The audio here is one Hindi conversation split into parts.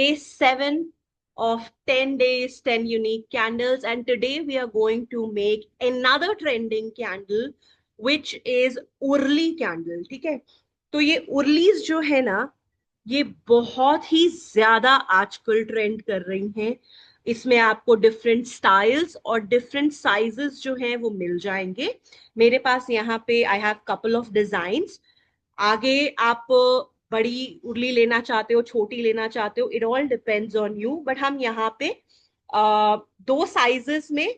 day 7 of 10 days, 10 unique candles. And today we are going to make another trending candle, which is urli candle. ठीक है? तो ये उर्लीज जो है ना, ये बहुत ही ज्यादा आजकल ट्रेंड कर रही हैं। इसमें आपको डिफरेंट स्टाइल्स और डिफरेंट साइजेस जो हैं वो मिल जाएंगे। मेरे पास यहाँ पे I have couple of designs. आगे आप बड़ी उर्ली लेना चाहते हो, छोटी लेना चाहते हो, it all depends on you. But हम यहाँ पे दो साइजेस में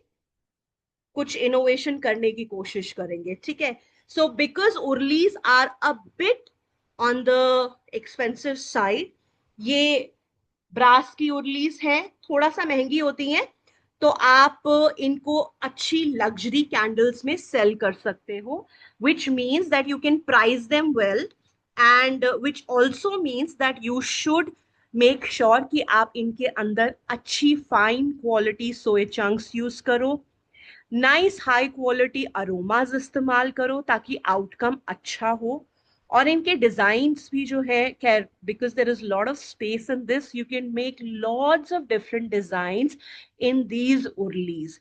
कुछ इनोवेशन करने की कोशिश करेंगे। ठीक है? So because urlis are a bit on the expensive side, ये ब्रास की उर्लीज हैं, थोड़ा सा महंगी होती हैं, तो आप इनको अच्छी लग्जरी कैंडल्स में सेल कर सकते हो, which means that you can price them well, and which also means that you should make sure कि आप इनके अंदर अच्छी फाइन क्वालिटी सोए चंक्स यूज करो, नाइस हाई क्वालिटी अरोमाज इस्तेमाल करो ताकि आउटकम अच्छा हो। और इनके डिजाइन्स भी जो है, खैर because there is lot of space in this, you can make lots of different designs in these urlis.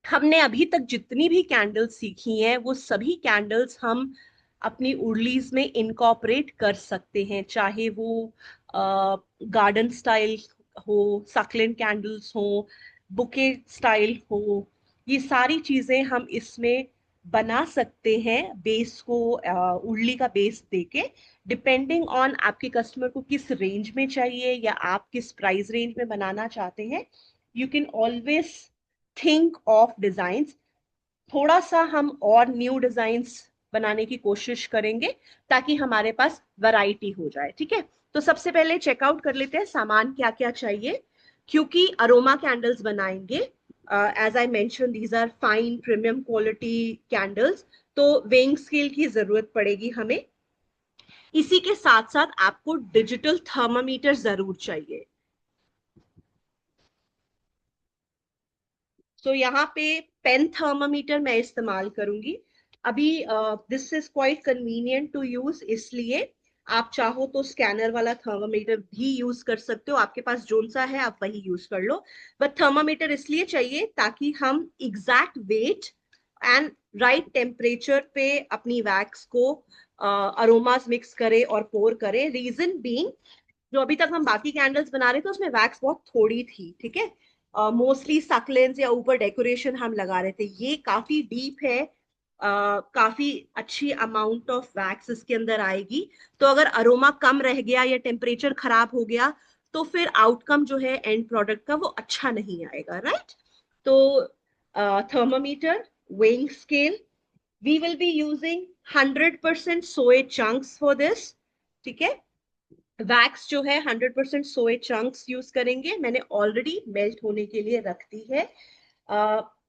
हमने अभी तक जितनी भी कैंडल्स सीखी हैं वो सभी कैंडल्स हम अपनी उर्लीज में इनकॉर्पोरेट कर सकते हैं, चाहे वो गार्डन स्टाइल हो, सक्लेंट कैंडल्स हो, बुके स्टाइल हो। ये सारी चीजें हम इसमें बना सकते हैं बेस को, उर्ली का बेस देके, डिपेंडिंग ऑन आपके कस्टमर को किस रेंज में चाहिए या आप किस प्राइस रेंज में बनाना चाहते हैं। You can always think of designs. थोड़ा सा हम और न्यू डिजाइन्स बनाने की कोशिश करेंगे ताकि हमारे पास वैरायटी हो जाए। ठीक है? तो सबसे पहले चेकआउट कर लेते हैं सामान क्या क्या चाहिए, क्योंकि अरोमा कैंडल्स बनाएंगे। As I mention, these are fine premium quality candles, तो वेइंग स्केल की जरूरत पड़ेगी हमें। इसी के साथ साथ आपको डिजिटल थर्मामीटर जरूर चाहिए। तो यहाँ पे पेन थर्मामीटर मैं इस्तेमाल करूंगी अभी। This is quite convenient to use, इसलिए आप चाहो तो स्कैनर वाला थर्मामीटर भी यूज कर सकते हो, आपके पास जोन सा है आप वही यूज कर लो। बट थर्मामीटर इसलिए चाहिए ताकि हम exact wait and right temperature पे अपनी वैक्स को अरोमास मिक्स करे और पोर करे। रीजन बीइंग, जो अभी तक हम बाकी कैंडल्स बना रहे थे उसमें वैक्स बहुत थोड़ी थी। ठीक है? मोस्टली सक्लेंस या ऊपर डेकोरेशन हम लगा रहे थे, ये काफी डीप है। काफी अच्छी अमाउंट ऑफ वैक्स इसके अंदर आएगी। तो अगर अरोमा कम रह गया या टेम्परेचर खराब हो गया तो फिर आउटकम जो है एंड प्रोडक्ट का वो अच्छा नहीं आएगा। राइट? तो thermometer, weighing scale, we will be using 100% soy chunks for this. ठीक है? वैक्स जो है 100% सोए चंक्स यूज करेंगे, मैंने ऑलरेडी मेल्ट होने के लिए रख दी है।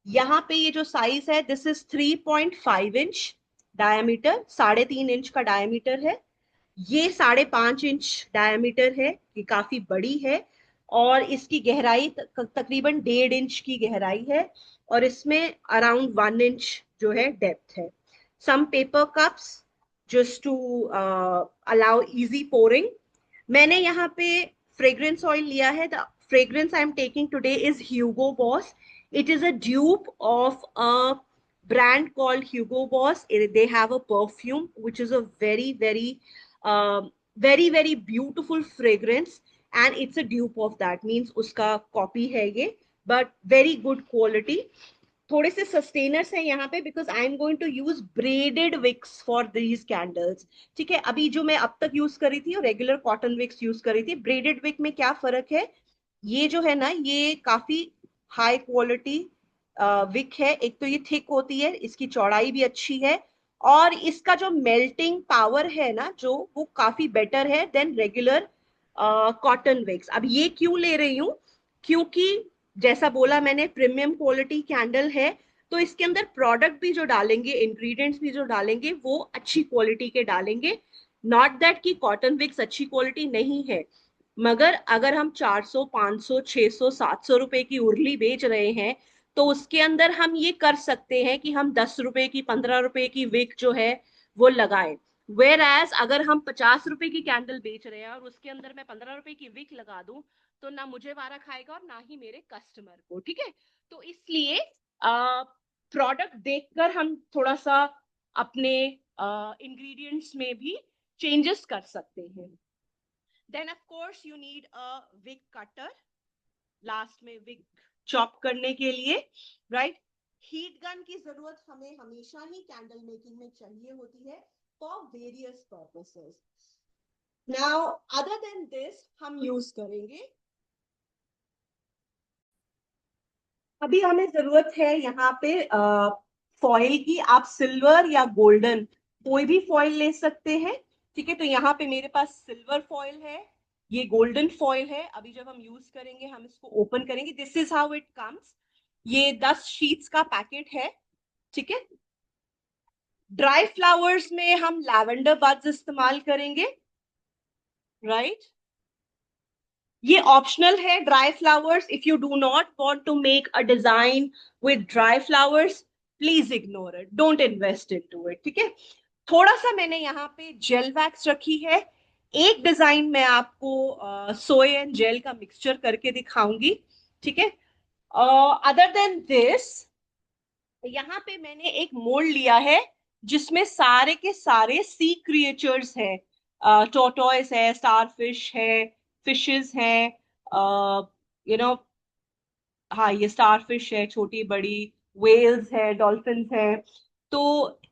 यहाँ पे ये जो साइज है, this is 3.5 inch diameter, 3.5 inch का डायमीटर है। ये 5.5 इंच डायमीटर है, ये काफी बड़ी है। और इसकी गहराई तकरीबन 1.5 इंच की गहराई है, और इसमें अराउंड 1 इंच जो है डेप्थ है। Some paper cups just to allow easy pouring. मैंने यहाँ पे फ्रेग्रेंस ऑयल लिया है। The fragrance I am taking today is Hugo Boss. It is a dupe of a brand called Hugo Boss. They have a perfume which is a very beautiful fragrance, and it's a dupe of that, means उसका कॉपी है ये, but very good quality। थोड़े से सस्टेनर्स हैं यहाँ पे, because I am going to use braided wicks for these candles. ठीक है? अभी जो मैं अब तक यूज करी थी और रेगुलर कॉटन विक्स यूज करी थी, ब्रेडेड विक में क्या फर्क है, ये जो है ना ये काफी हाई क्वालिटी विक है। एक तो ये थिक होती है, इसकी चौड़ाई भी अच्छी है, और इसका जो मेल्टिंग पावर है ना जो, वो काफी बेटर है देन रेगुलर कॉटन विक्स। अब ये क्यों ले रही हूँ, क्योंकि जैसा बोला मैंने प्रीमियम क्वालिटी कैंडल है, तो इसके अंदर प्रोडक्ट भी जो डालेंगे, इंग्रेडिएंट्स भी जो डालेंगे वो अच्छी क्वालिटी के डालेंगे। नॉट दैट कि कॉटन विक्स अच्छी क्वालिटी नहीं है, मगर अगर हम 400 500 600 700 रुपए की उर्ली बेच रहे हैं, तो उसके अंदर हम ये कर सकते हैं कि हम 10 रुपए की 15 रुपए की विक जो है वो लगाएं। वेयर एज अगर हम 50 रुपए की कैंडल बेच रहे हैं और उसके अंदर मैं 15 रुपए की विक लगा दूं, तो ना मुझे वारा खाएगा और ना ही मेरे कस्टमर को, ठीक है। तो इसलिए प्रोडक्ट देखकर हम थोड़ा सा अपने इंग्रेडिएंट्स में भी चेंजेस कर सकते हैं। Then of course you need a wick cutter, last में विक चॉप करने के लिए, राइट। हीट गन की जरूरत हमें हमेशा ही कैंडल मेकिंग में चाहिए होती है for various purposes. Now other than this हम यूज करेंगे, अभी हमें जरूरत है यहाँ पे फॉइल की। आप सिल्वर या गोल्डन कोई भी फॉइल ले सकते हैं, ठीक है। तो यहाँ पे मेरे पास सिल्वर फॉइल है, ये गोल्डन फॉइल है। अभी जब हम यूज करेंगे हम इसको ओपन करेंगे, this is how it comes. ये 10 शीट्स का पैकेट है, ठीक है। ड्राई फ्लावर्स में हम लैवेंडर बड्स इस्तेमाल करेंगे, राइट। ये ऑप्शनल है dry flowers. If you do not want to make a design with dry flowers, please ignore it, don't invest into it, ठीक है। थोड़ा सा मैंने यहाँ पे जेल वैक्स रखी है। एक डिजाइन मैं आपको सोए एंड जेल का मिक्सचर करके दिखाऊंगी, ठीक है। अदर देन दिस, यहाँ पे मैंने एक मोल्ड लिया है जिसमें सारे के सारे सी क्रिएचर्स है। टोटोइस है, स्टारफिश है, फिशेस हैं, यू नो, हाँ ये स्टारफिश है छोटी बड़ी, वेल्स है, डॉल्फिन्स है। तो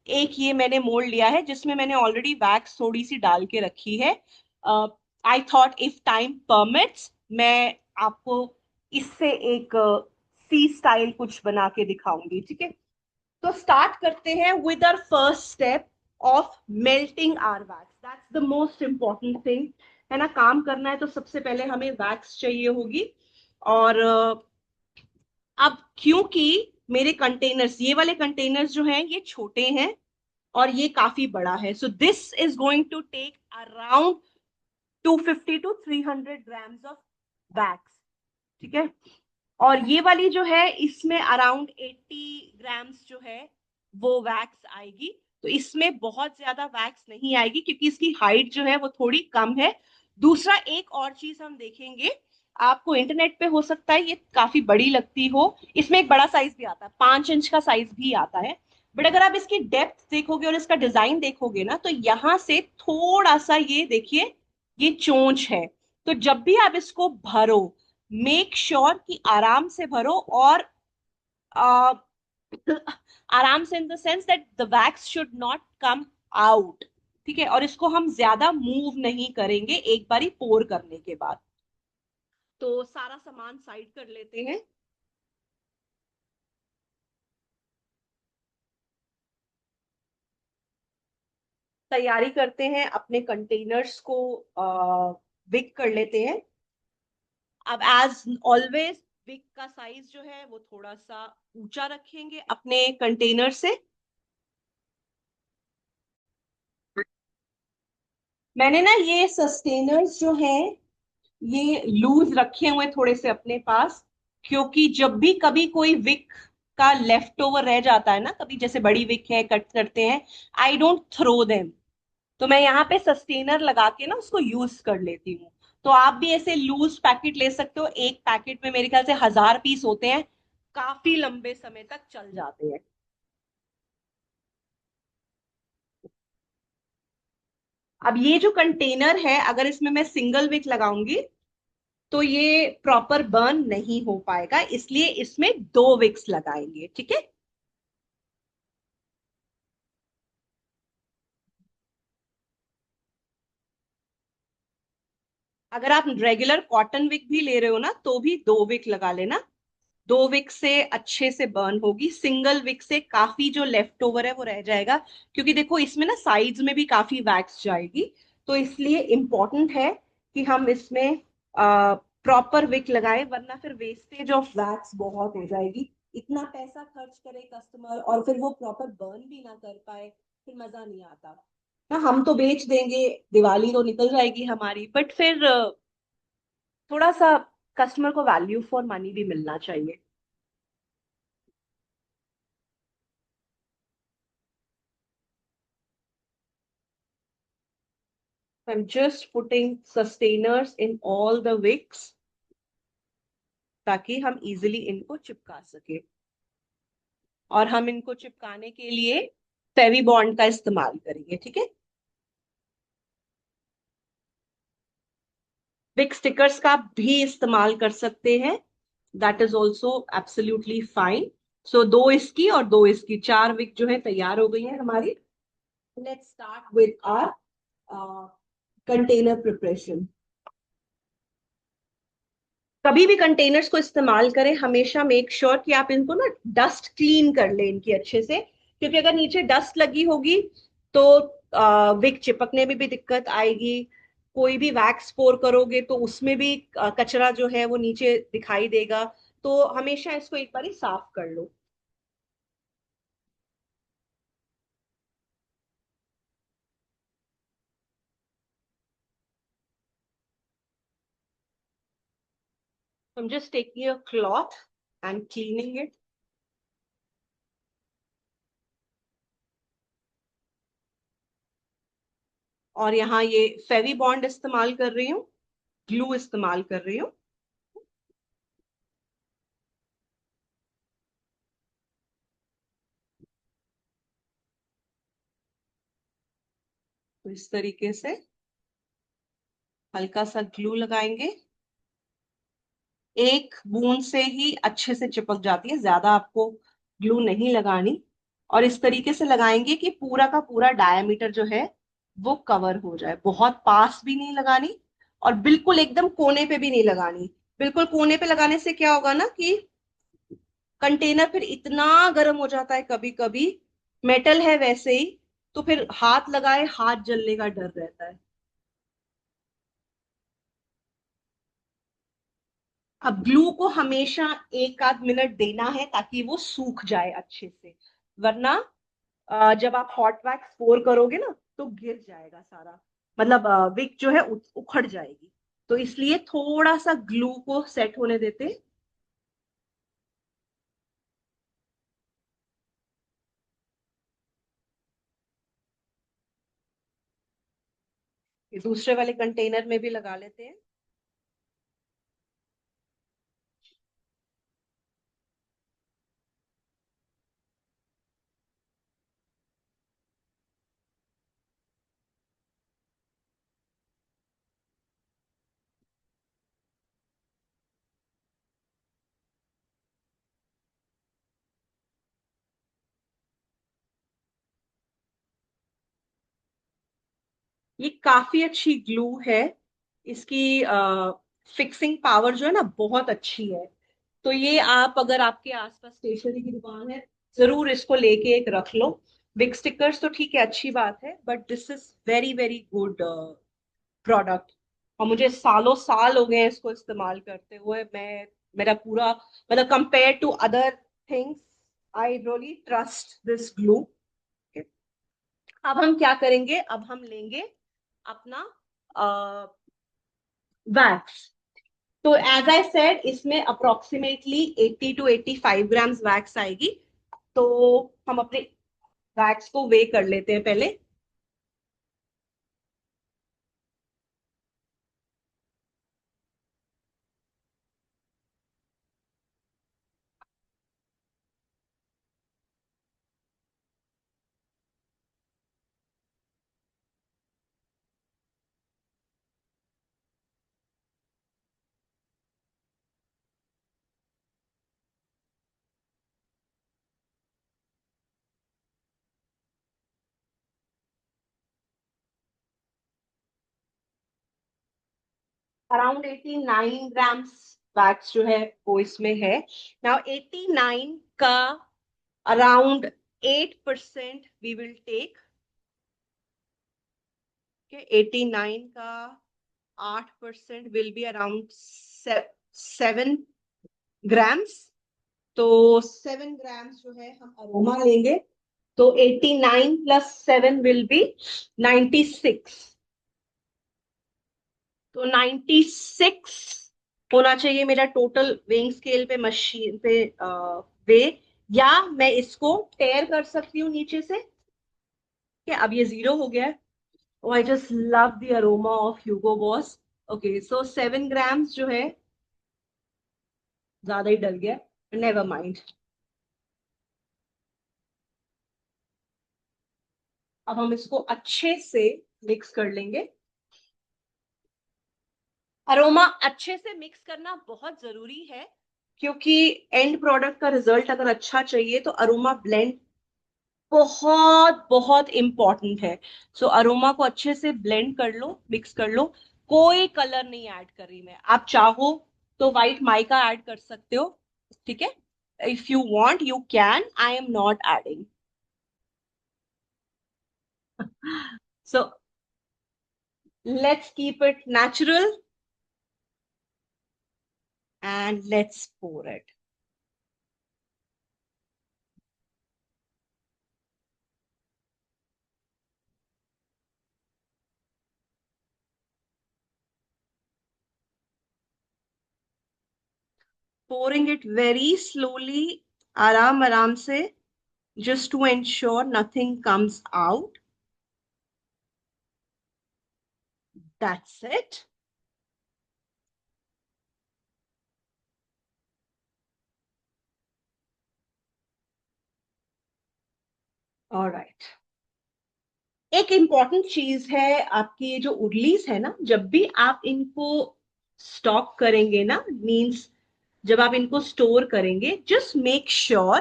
एक ये मैंने मोल्ड लिया है जिसमें मैंने ऑलरेडी वैक्स थोड़ी सी डाल के रखी है। I thought if time permits मैं आपको इससे एक सी स्टाइल कुछ बना के दिखाऊंगी, ठीक है। तो स्टार्ट करते हैं with our first step of melting our wax, that's the most important thing, है ना। काम करना है तो सबसे पहले हमें वैक्स चाहिए होगी। और अब क्योंकि मेरे कंटेनर्स, ये वाले कंटेनर्स जो हैं ये छोटे हैं और ये काफी बड़ा है, so this is going to take around 250 to 300 grams of wax, ठीक है। और ये वाली जो है इसमें अराउंड 80 ग्राम्स जो है वो वैक्स आएगी। तो इसमें बहुत ज्यादा वैक्स नहीं आएगी क्योंकि इसकी हाइट जो है वो थोड़ी कम है। दूसरा एक और चीज हम देखेंगे, आपको इंटरनेट पे हो सकता है ये काफी बड़ी लगती हो, इसमें एक बड़ा साइज भी आता है, 5 इंच का साइज भी आता है। बट अगर आप इसकी डेप्थ देखोगे और इसका डिजाइन देखोगे ना, तो यहाँ से थोड़ा सा ये देखिए, ये चोंच है। तो जब भी आप इसको भरो, मेक श्योर कि आराम से भरो, और uh, आराम से in the sense that the wax should not come out, ठीक है। और इसको हम ज्यादा मूव नहीं करेंगे एक बारी पोर करने के बाद। तो सारा सामान साइड कर लेते हैं, तैयारी करते हैं, अपने कंटेनर्स को विक कर लेते हैं। अब एज ऑलवेज विक का साइज जो है वो थोड़ा सा ऊंचा रखेंगे अपने कंटेनर से। मैंने ना ये सस्टेनर्स जो हैं ये लूज रखे हुए थोड़े से अपने पास, क्योंकि जब भी कभी कोई विक का लेफ्ट ओवर रह जाता है ना, कभी जैसे बड़ी विक है कट करते हैं, आई डोंट थ्रो देम। तो मैं यहाँ पे सस्टेनर लगा के ना उसको यूज कर लेती हूँ। तो आप भी ऐसे लूज पैकेट ले सकते हो, एक पैकेट में मेरे ख्याल से 1000 पीस होते हैं, काफी लंबे समय तक चल जाते हैं। अब ये जो कंटेनर है अगर इसमें मैं सिंगल विक लगाऊंगी तो ये प्रॉपर बर्न नहीं हो पाएगा, इसलिए इसमें 2 विक्स लगाएंगे, ठीक है। अगर आप रेगुलर कॉटन विक भी ले रहे हो ना तो भी 2 विक लगा लेना। 2 विक से अच्छे से बर्न होगी, सिंगल विक से काफी जो लेफ्ट ओवर है वो रह जाएगा, क्योंकि देखो इसमें ना साइड्स में भी काफी वैक्स जाएगी। तो इसलिए इंपॉर्टेंट है कि हम इसमें प्रॉपर विक लगाएं, वरना फिर वेस्टेज ऑफ वैक्स बहुत हो जाएगी। इतना पैसा खर्च करे कस्टमर और फिर वो प्रॉपर बर्न भी ना कर पाए, फिर मजा नहीं आता ना। हम तो बेच देंगे, दिवाली तो निकल जाएगी हमारी, बट फिर थोड़ा सा कस्टमर को वैल्यू फॉर मनी भी मिलना चाहिए। I'm just putting sustainers in all the wicks ताकि हम इजीली इनको चिपका सके। और हम इनको चिपकाने के लिए फेवी बॉन्ड का इस्तेमाल करेंगे, ठीक है। विक स्टिकर्स का भी इस्तेमाल कर सकते हैं, that is also absolutely fine. So दो इसकी और दो इसकी, चार विक जो है तैयार हो गई है हमारी। Let's start with our container preparation. कभी भी कंटेनर्स को इस्तेमाल करें, हमेशा मेक श्योर कि आप इनको ना डस्ट क्लीन कर लें इनकी अच्छे से, क्योंकि अगर नीचे डस्ट लगी होगी तो विक चिपकने में भी दिक्कत आएगी। कोई भी वैक्स पोर करोगे तो उसमें भी कचरा जो है वो नीचे दिखाई देगा। तो हमेशा इसको एक बार साफ कर लो। I'm just taking a cloth and cleaning it. और यहाँ ये फेवी बॉन्ड इस्तेमाल कर रही हूँ, ग्लू इस्तेमाल कर रही हूँ। तो इस तरीके से हल्का सा ग्लू लगाएंगे। एक बूंद से ही अच्छे से चिपक जाती है, ज्यादा आपको ग्लू नहीं लगानी। और इस तरीके से लगाएंगे कि पूरा का पूरा डायमीटर जो है वो कवर हो जाए। बहुत पास भी नहीं लगानी और बिल्कुल एकदम कोने पे भी नहीं लगानी। बिल्कुल कोने पे लगाने से क्या होगा ना कि कंटेनर फिर इतना गर्म हो जाता है कभी कभी, मेटल है वैसे ही, तो फिर हाथ लगाए हाथ जलने का डर रहता है। अब ग्लू को हमेशा एक आध मिनट देना है ताकि वो सूख जाए अच्छे से, वरना जब आप हॉट वैक्स पोर करोगे ना तो गिर जाएगा सारा, मतलब विक जो है उखड़ जाएगी। तो इसलिए थोड़ा सा ग्लू को सेट होने देते हैं। ये दूसरे वाले कंटेनर में भी लगा लेते हैं। ये काफी अच्छी ग्लू है, इसकी फिक्सिंग पावर जो है ना बहुत अच्छी है। तो ये आप अगर आपके आसपास स्टेशनरी की दुकान है, जरूर इसको लेके एक रख लो। बिग स्टिकर्स तो ठीक है, अच्छी बात है, but this is very very good product. और मुझे सालों साल हो गए हैं इसको इस्तेमाल करते हुए। मैं मेरा पूरा, मतलब compare to other things, I really trust this glue. अब हम क्या करेंगे, अब हम लेंगे अपना वैक्स। तो एज आई सेड, इसमें अप्रोक्सीमेटली 80 to 85 ग्राम्स वैक्स आएगी। तो हम अपने वैक्स को वे कर लेते हैं पहले। अराउंड 89 ग्राम्स वैक्स जो है वो इसमें है। नाउ 89 का अराउंड 8% वी विल टेक। 89 का 8% विल बी अराउंड 7 ग्राम्स। तो 7 ग्राम्स जो है हम अरोमा लेंगे। तो 89 + 7 विल बी 96। तो 96 होना चाहिए मेरा टोटल वेइंग स्केल पे, मशीन पे वे। या मैं इसको टेयर कर सकती हूँ नीचे से, कि अब ये 0 हो गया है। Oh, I just love the aroma of Hugo Boss. Okay, so 7 grams जो है ज्यादा ही डल गया. Never mind. अब हम इसको अच्छे से मिक्स कर लेंगे. अरोमा अच्छे से मिक्स करना बहुत जरूरी है, क्योंकि एंड प्रोडक्ट का रिजल्ट अगर अच्छा चाहिए तो अरोमा ब्लेंड बहुत बहुत इंपॉर्टेंट है. सो अरोमा को अच्छे से ब्लेंड कर लो, मिक्स कर लो. कोई कलर नहीं ऐड कर रही मैं. आप चाहो तो व्हाइट माइका ऐड कर सकते हो. ठीक है. If you want you can. I am not adding. So let's keep it natural and let's pour it. Pouring it very slowly, आराम आराम से, just to ensure nothing comes out. That's it. All right. एक इम्पॉर्टेंट चीज है, आपकी ये जो उर्लीस है ना, जब भी आप इनको स्टॉक करेंगे ना, मीन्स जब आप इनको स्टोर करेंगे, जस्ट मेक श्योर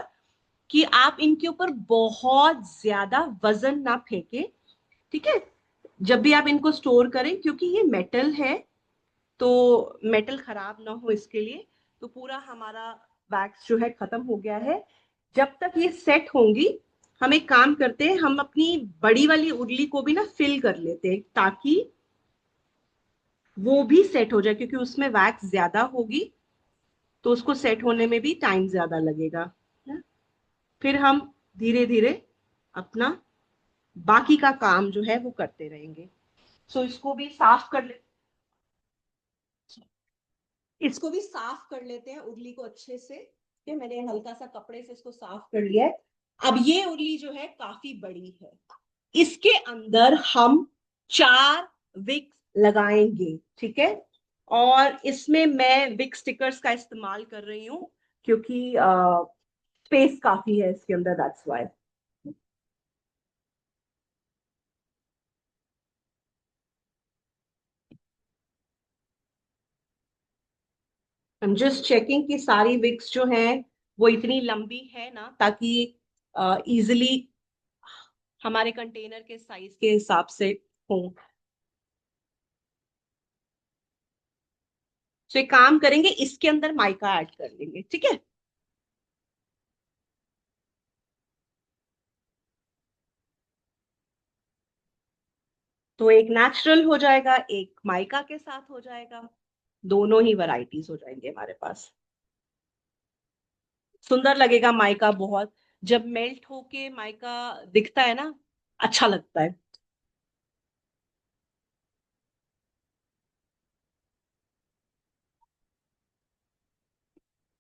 कि आप इनके ऊपर बहुत ज्यादा वजन ना फेंके. ठीक है. जब भी आप इनको स्टोर करें, क्योंकि ये मेटल है, तो मेटल खराब ना हो इसके लिए. तो पूरा हमारा वैक्स जो है खत्म हो गया है. जब तक ये सेट होंगी, हम एक काम करते हैं, हम अपनी बड़ी वाली उंगली को भी ना फिल कर लेते हैं, ताकि वो भी सेट हो जाए, क्योंकि उसमें वैक्स ज्यादा होगी, तो उसको सेट होने में भी टाइम ज्यादा लगेगा. फिर हम धीरे धीरे अपना बाकी का काम जो है वो करते रहेंगे. सो इसको भी साफ कर ले. इसको भी साफ कर लेते हैं उंगली को अच्छे से. ये मैंने हल्का सा कपड़े से इसको साफ कर लिया है. अब ये उंगली जो है काफी बड़ी है. इसके अंदर हम 4 विक्स लगाएंगे. ठीक है. और इसमें मैं विक स्टिकर्स का इस्तेमाल कर रही हूँ, क्योंकि स्पेस काफी है इसके अंदर. That's why. I am just checking कि सारी विक्स जो हैं वो इतनी लंबी है ना, ताकि इजिली हमारे कंटेनर के साइज के हिसाब से हो. तो एक काम करेंगे, इसके अंदर माइका ऐड कर लेंगे. ठीक है. तो एक नेचुरल हो जाएगा, एक माइका के साथ हो जाएगा. दोनों ही वैरायटीज हो जाएंगे हमारे पास. सुंदर लगेगा माइका बहुत. जब मेल्ट होके माइका दिखता है ना, अच्छा लगता है.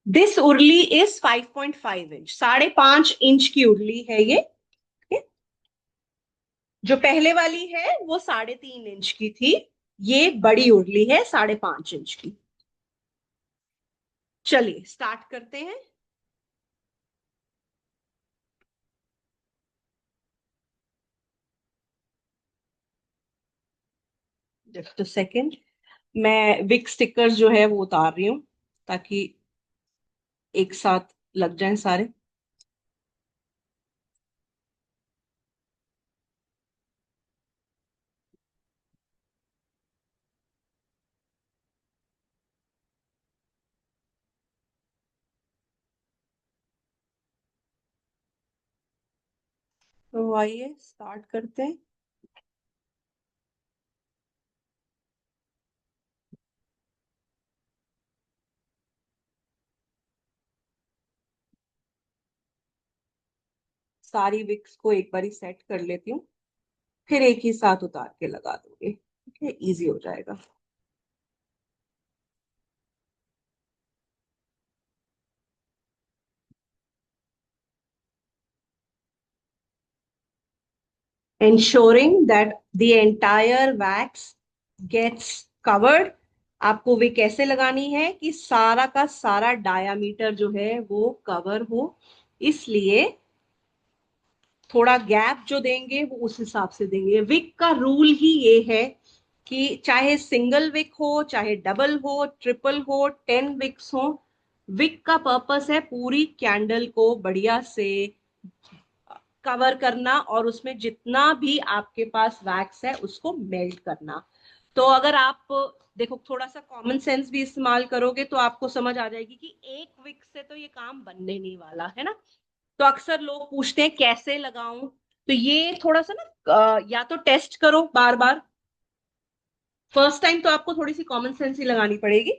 This urli is 5.5 inch. 5.5 inch की उर्ली है ये. जो पहले वाली है वो 3.5 इंच की थी. ये बड़ी उर्ली है 5.5 इंच की. चलिए स्टार्ट करते हैं. Just a second. मैं विक स्टिकर्स जो है वो उतार रही हूँ, ताकि एक साथ लग जाएं सारे. तो आइए स्टार्ट करते हैं. सारी विक्स को एक बारी सेट कर लेती हूँ, फिर एक ही साथ उतार के लगा दूंगी. ठीक है, इजी हो जाएगा. ensuring that the entire wax gets covered. आपको वे कैसे लगानी है कि सारा का सारा डायामीटर जो है वो कवर हो, इसलिए थोड़ा गैप जो देंगे वो उस हिसाब से देंगे। विक का रूल ही ये है कि चाहे सिंगल विक हो, चाहे डबल हो, ट्रिपल हो, 10 विक्स हो, विक का पर्पस है पूरी कैंडल को बढ़िया से कवर करना और उसमें जितना भी आपके पास वैक्स है उसको मेल्ट करना। तो अगर आप देखो थोड़ा सा कॉमन सेंस भी इस्तेमाल करोगे तो आपको समझ आ जाएगी कि एक विक से तो ये काम बनने नहीं वाला है ना। तो अक्सर लोग पूछते हैं कैसे लगाऊं, तो ये थोड़ा सा ना या तो टेस्ट करो बार बार। फर्स्ट टाइम तो आपको थोड़ी सी कॉमन सेंस ही लगानी पड़ेगी।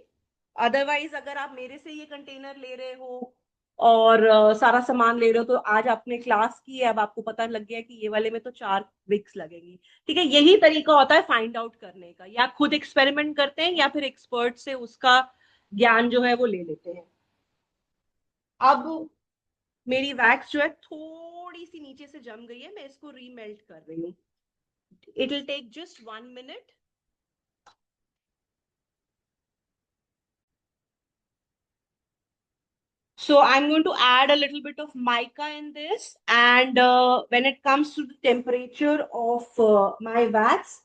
अदरवाइज अगर आप मेरे से ये कंटेनर ले रहे हो और सारा सामान ले रहे हो, तो आज आपने क्लास की है, अब आपको पता लग गया कि ये वाले में तो 4 विक्स लगेंगी। ठीक है, यही तरीका होता है फाइंड आउट करने का। या खुद एक्सपेरिमेंट करते हैं या फिर एक्सपर्ट से उसका ज्ञान जो है वो ले लेते हैं। अब मेरी वैक्स जो है थोड़ी सी नीचे से जम गई है, मैं इसको रीमेल्ट कर रही हूँ। It will take just 1 minute. So I'm going to add a little bit of mica in this. And when it comes to the temperature of my wax,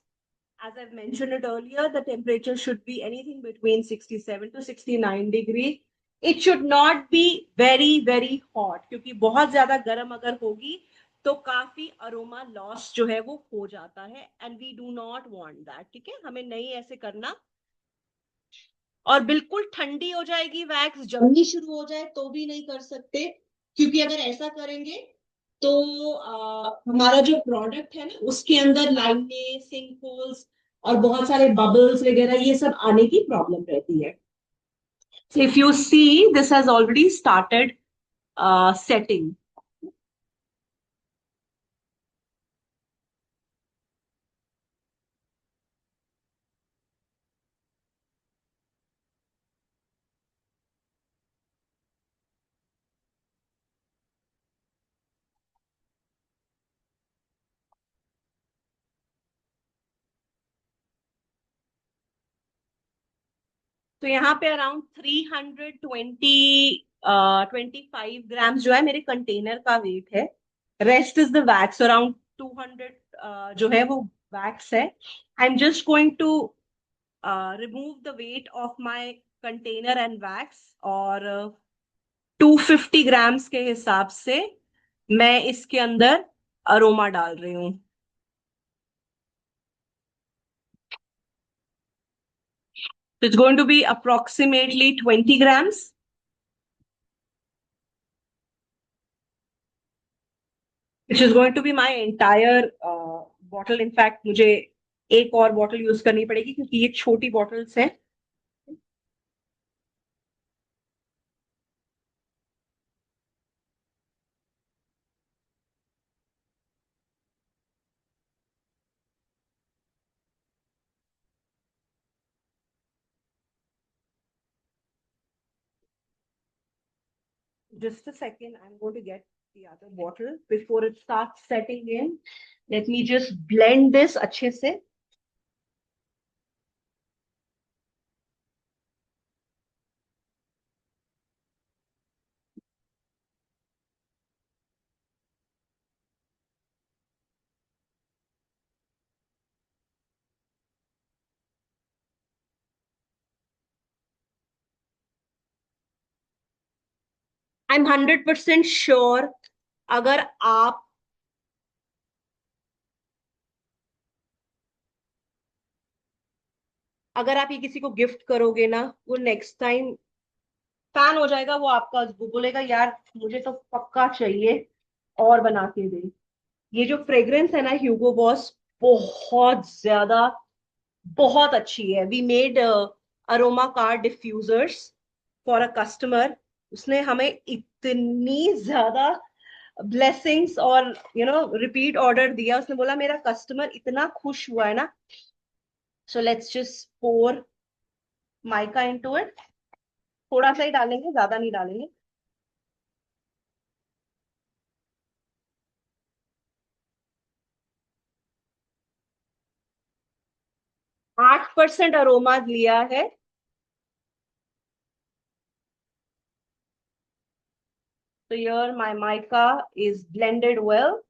as I've mentioned it earlier, the temperature should be anything between 67 to 69 degree. It should not be very, very hot, क्योंकि बहुत ज्यादा गर्म अगर होगी तो काफी अरोमा लॉस जो है वो हो जाता है, and we do not want that. ठीक है, हमें नहीं ऐसे करना। और बिल्कुल ठंडी हो जाएगी वैक्स, जमनी शुरू हो जाए तो भी नहीं कर सकते, क्योंकि अगर ऐसा करेंगे तो हमारा जो प्रोडक्ट है ना उसके अंदर लाइनें, सिंक होल्स और बहुत सारे बबल्स वगैरह ये सब आने की प्रॉब्लम रहती है। So if you see, this has already started setting. तो यहाँ पे अराउंड 325 ग्राम्स जो है मेरे कंटेनर का वेट है। Rest is the wax, around 200 जो है वो वैक्स है। I am just going to remove the weight of my container and wax, और 250 ग्राम्स के हिसाब से मैं इसके अंदर अरोमा डाल रही हूँ। It's going to be approximately 20 grams, which is going to be my entire bottle. In fact, मुझे एक और बॉटल यूज करनी पड़ेगी क्योंकि ये छोटी बॉटल्स हैं। Just a second, I'm going to get the other bottle before it starts setting in. Let me just blend this अच्छे से। आई एम 100% श्योर, अगर आप अगर आप ये किसी को गिफ्ट करोगे ना, वो नेक्स्ट टाइम फैन हो जाएगा। वो आपका वो बोलेगा यार मुझे तो पक्का चाहिए और बना के दे। ये जो फ्रेग्रेंस है ना ह्यूगो बॉस, बहुत ज्यादा बहुत अच्छी है। We made aroma car diffusers for a customer. उसने हमें इतनी ज्यादा ब्लेसिंग्स और रिपीट ऑर्डर दिया। उसने बोला मेरा कस्टमर इतना खुश हुआ है ना। So let's just pour mica into it. थोड़ा सा ही डालेंगे, ज्यादा नहीं डालेंगे। 8% अरोमा लिया है। तो your my mica is blended well.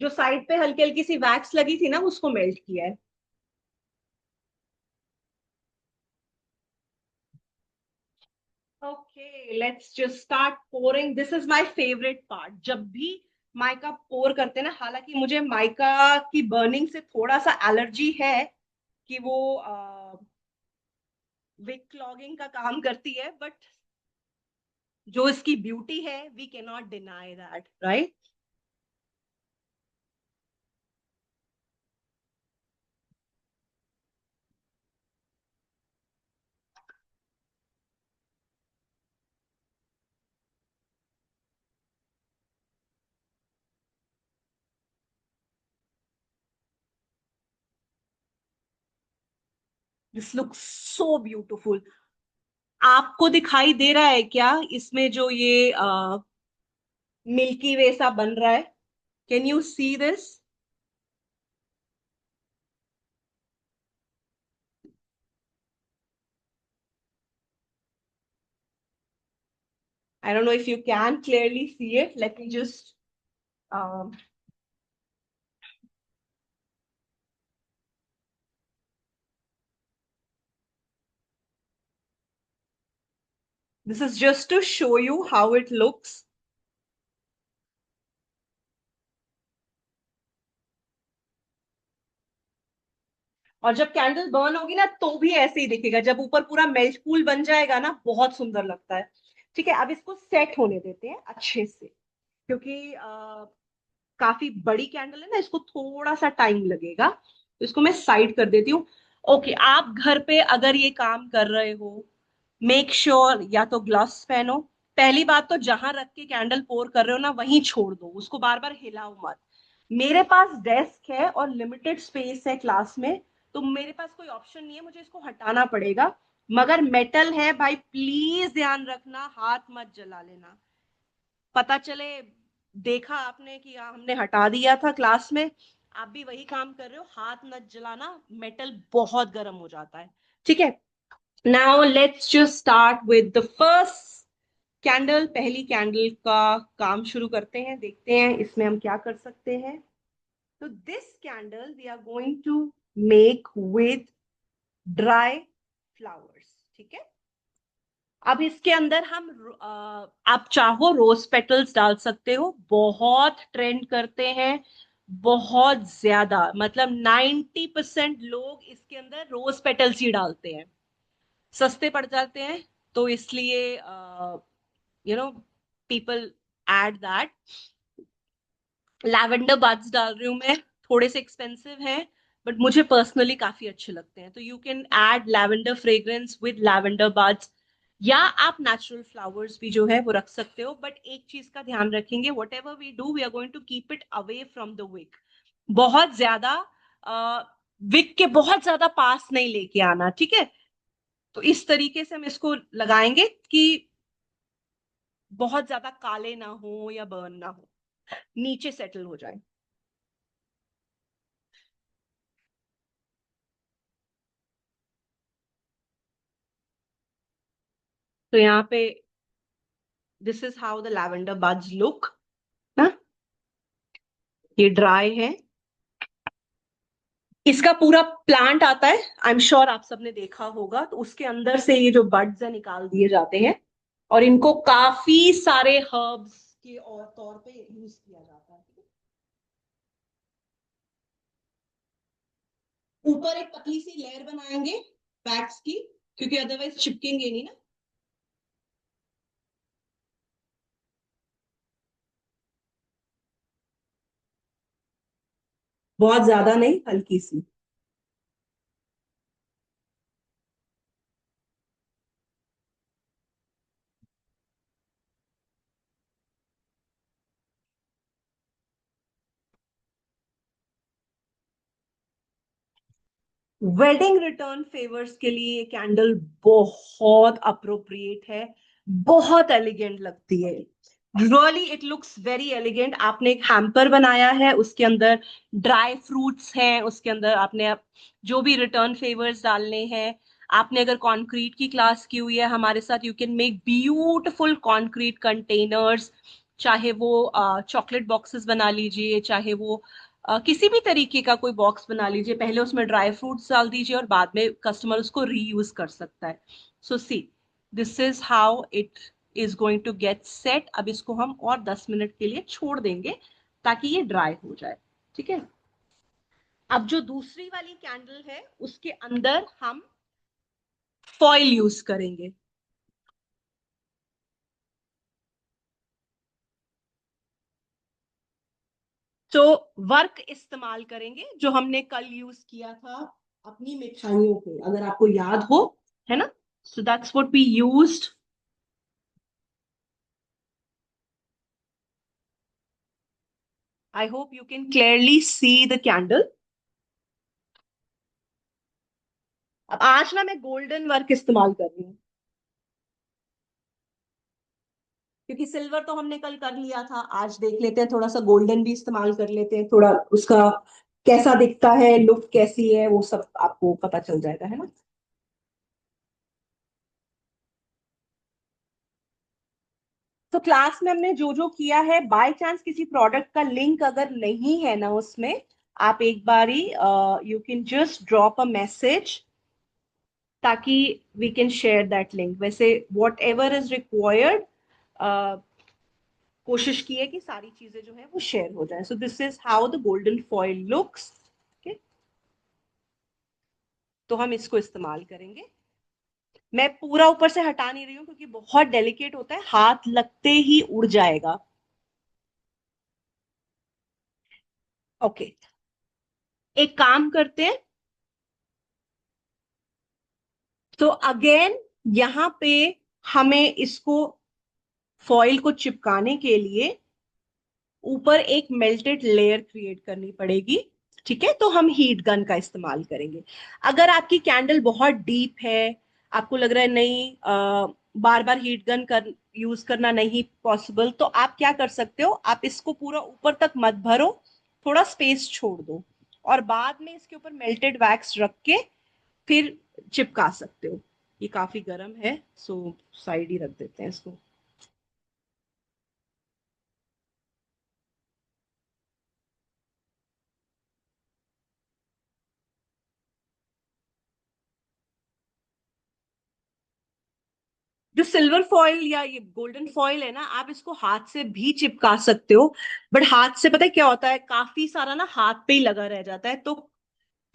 जो साइड पे हल्की हल्की सी वैक्स लगी थी ना, उसको मेल्ट किया है। Okay, let's just start pouring. This is my favourite part. जब भी माइका पोर करते हैं ना, हालांकि मुझे माइका की बर्निंग से थोड़ा सा एलर्जी है, कि वो विक क्लॉगिंग का काम करती है, बट जो इसकी ब्यूटी है, we can not deny that, right? This looks so beautiful. आपको दिखाई दे रहा है क्या इसमें जो ये मिल्की वे सा बन रहा है? Can you see this? I don't know if you can clearly see it. Let me just. Um, this is just to show you how it looks. और जब कैंडल बर्न होगी ना, तो भी ऐसे ही दिखेगा। जब ऊपर पूरा मेल्ट पूल बन जाएगा ना, बहुत सुंदर लगता है। ठीक है, अब इसको सेट होने देते हैं अच्छे से, क्योंकि काफी बड़ी कैंडल है ना, इसको थोड़ा सा टाइम लगेगा। तो इसको मैं साइड कर देती हूँ। ओके, आप घर पे अगर ये काम कर रहे हो, मेक श्योर या तो ग्लव्स पहनो। पहली बात तो जहां रख के कैंडल पोर कर रहे हो ना, वहीं छोड़ दो उसको, बार बार हिलाओ मत। मेरे पास डेस्क है और लिमिटेड स्पेस है क्लास में, तो मेरे पास कोई ऑप्शन नहीं है, मुझे इसको हटाना पड़ेगा। मगर मेटल है भाई, प्लीज ध्यान रखना, हाथ मत जला लेना। पता चले, देखा आपने कि हमने हटा दिया था क्लास में, आप भी वही काम कर रहे हो, हाथ मत जलाना, मेटल बहुत गर्म हो जाता है। ठीक है, now let's just start with the first candle. पहली कैंडल का काम शुरू करते हैं, देखते हैं इसमें हम क्या कर सकते हैं। तो this candle we are going to make with dry flowers. ठीक है, अब इसके अंदर हम आप चाहो रोज पेटल्स डाल सकते हो, बहुत ट्रेंड करते हैं, बहुत ज्यादा, मतलब 90% लोग इसके अंदर रोज पेटल्स ही डालते हैं। सस्ते पड़ जाते हैं, तो इसलिए you know people add that. Lavender buds डाल रही हूँ मैं, थोड़े से एक्सपेंसिव हैं, बट मुझे पर्सनली काफी अच्छे लगते हैं। तो you can add lavender fragrance with lavender buds, या आप नेचुरल फ्लावर्स भी जो है वो रख सकते हो। बट एक चीज का ध्यान रखेंगे, whatever we do, we are going to keep it away from the wick. बहुत ज्यादा विक के बहुत ज्यादा पास नहीं लेके आना, ठीक है? तो इस तरीके से हम इसको लगाएंगे कि बहुत ज्यादा काले ना हो या बर्न ना हो, नीचे सेटल हो जाए। तो यहाँ पे this is how the lavender buds look ना। ये ड्राई है। इसका पूरा प्लांट आता है, आई एम श्योर आप सबने देखा होगा। तो उसके अंदर से ये जो बड्स है निकाल दिए जाते हैं, और इनको काफी सारे हर्ब्स के और तौर पे यूज किया जाता है। ऊपर एक पतली सी लेयर बनाएंगे वैक्स की, क्योंकि अदरवाइज चिपकेंगे नहीं ना। बहुत ज्यादा नहीं, हल्की सी। वेडिंग रिटर्न फेवर्स के लिए ये कैंडल बहुत अप्रोप्रिएट है, बहुत एलिगेंट लगती है। Really it looks very elegant. आपने एक हैम्पर बनाया है, उसके अंदर ड्राई फ्रूट्स हैं, उसके अंदर आपने जो भी रिटर्न फेवर्स डालने हैं। आपने अगर कंक्रीट की क्लास की हुई है हमारे साथ, you can make beautiful concrete containers. चाहे वो चॉकलेट बॉक्सेस बना लीजिए, चाहे वो किसी भी तरीके का कोई बॉक्स बना लीजिए, पहले उसमें ड्राई फ्रूट्स डाल दीजिए और बाद में कस्टमर उसको रीयूज कर सकता है। So see, this is how it is going to get set. अब इसको हम और 10 मिनट के लिए छोड़ देंगे ताकि ये ड्राई हो जाए। ठीक है। अब जो दूसरी वाली कैंडल है उसके अंदर हम फॉइल यूज करेंगे। तो वर्क इस्तेमाल करेंगे जो हमने कल यूज किया था अपनी मिठाइयों पे, अगर आपको याद हो, है ना। So that's what we used. I hope you can clearly see the candle. अब आज ना मैं गोल्डन वर्क इस्तेमाल कर रही हूँ, क्योंकि सिल्वर तो हमने कल कर लिया था। आज देख लेते हैं, थोड़ा सा गोल्डन भी इस्तेमाल कर लेते हैं, थोड़ा उसका कैसा दिखता है, लुक कैसी है, वो सब आपको पता चल जाएगा, है ना। तो क्लास में हमने जो जो किया है, बाय चांस किसी प्रोडक्ट का लिंक अगर नहीं है ना उसमें, आप एक बारी you can just drop a message ताकि we can share that link. वैसे वॉट एवर इज रिक्वायर्ड, कोशिश की है कि सारी चीजें जो है वो शेयर हो जाए। सो this is how the golden foil looks. तो हम इसको इस्तेमाल करेंगे। मैं पूरा ऊपर से हटा नहीं रही हूँ क्योंकि बहुत डेलिकेट होता है, हाथ लगते ही उड़ जाएगा। ओके, एक काम करते हैं। तो अगेन यहाँ पे हमें इसको फॉइल को चिपकाने के लिए ऊपर एक मेल्टेड लेयर क्रिएट करनी पड़ेगी। ठीक है, तो हम हीट गन का इस्तेमाल करेंगे। अगर आपकी कैंडल बहुत डीप है, आपको लग रहा है नहीं बार बार हीट गन कर यूज करना नहीं पॉसिबल, तो आप क्या कर सकते हो, आप इसको पूरा ऊपर तक मत भरो, थोड़ा स्पेस छोड़ दो और बाद में इसके ऊपर मेल्टेड वैक्स रख के फिर चिपका सकते हो। ये काफी गर्म है, सो साइड ही रख देते हैं इसको। जो सिल्वर फॉइल या ये गोल्डन फॉइल है ना, आप इसको हाथ से भी चिपका सकते हो। बट हाथ से पता है क्या होता है, काफी सारा ना हाथ पे ही लगा रह जाता है, तो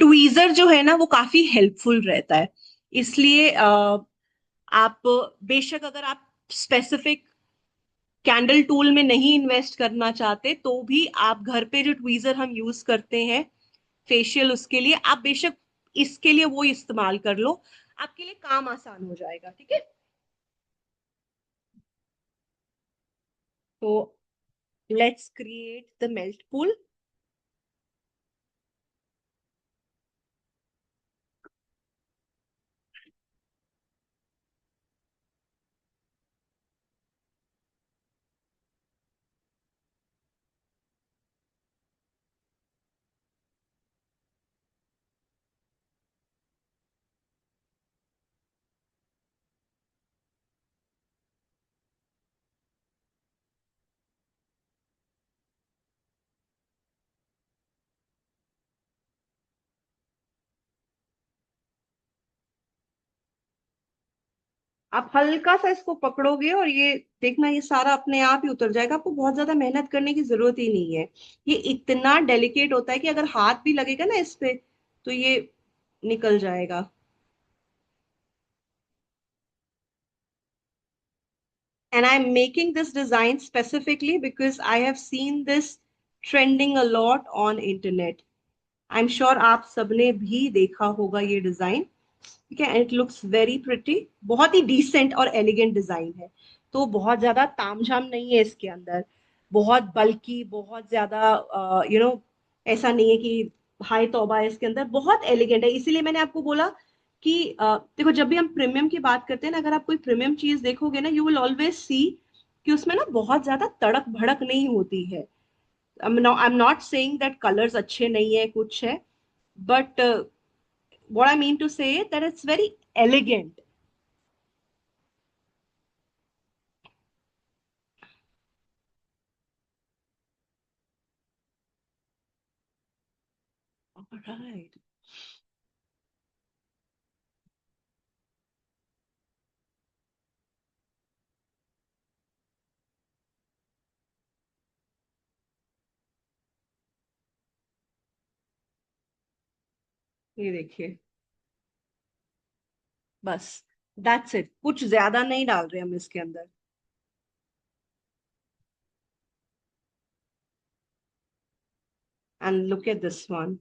ट्वीजर जो है ना वो काफी हेल्पफुल रहता है। इसलिए आप बेशक अगर आप स्पेसिफिक कैंडल टूल में नहीं इन्वेस्ट करना चाहते, तो भी आप घर पे जो ट्वीजर हम यूज करते हैं फेशियल, उसके लिए आप बेशक इसके लिए वो इस्तेमाल कर लो, आपके लिए काम आसान हो जाएगा। ठीक है। तो let's create the melt pool. आप हल्का सा इसको पकड़ोगे और ये देखना, ये सारा अपने आप ही उतर जाएगा, आपको बहुत ज्यादा मेहनत करने की जरूरत ही नहीं है। ये इतना डेलिकेट होता है कि अगर हाथ भी लगेगा ना इस पे तो ये निकल जाएगा। And I am making this design specifically because I have seen this trending a lot on internet. I am sure आप सबने भी देखा होगा ये डिजाइन। ठीक है, इट लुक्स वेरी प्रिटी, बहुत ही डिसेंट और एलिगेंट डिजाइन है। तो बहुत ज्यादा तामझाम नहीं है इसके अंदर, बहुत बल्कि बहुत ज्यादा ऐसा नहीं है कि हाय तौबा है इसके अंदर, बहुत एलिगेंट है। इसीलिए मैंने आपको बोला कि देखो जब भी हम प्रीमियम की बात करते हैं ना, अगर आप कोई प्रीमियम चीज देखोगे ना, यू विल ऑलवेज सी कि उसमें ना बहुत ज्यादा तड़क भड़क नहीं होती है। I am not saying that colours अच्छे नहीं है कुछ है, but what I mean to say that it's very elegant. Right, ये देखिए, बस दैट्स इट, कुछ ज्यादा नहीं डाल रहे हम इसके अंदर। And look at this one.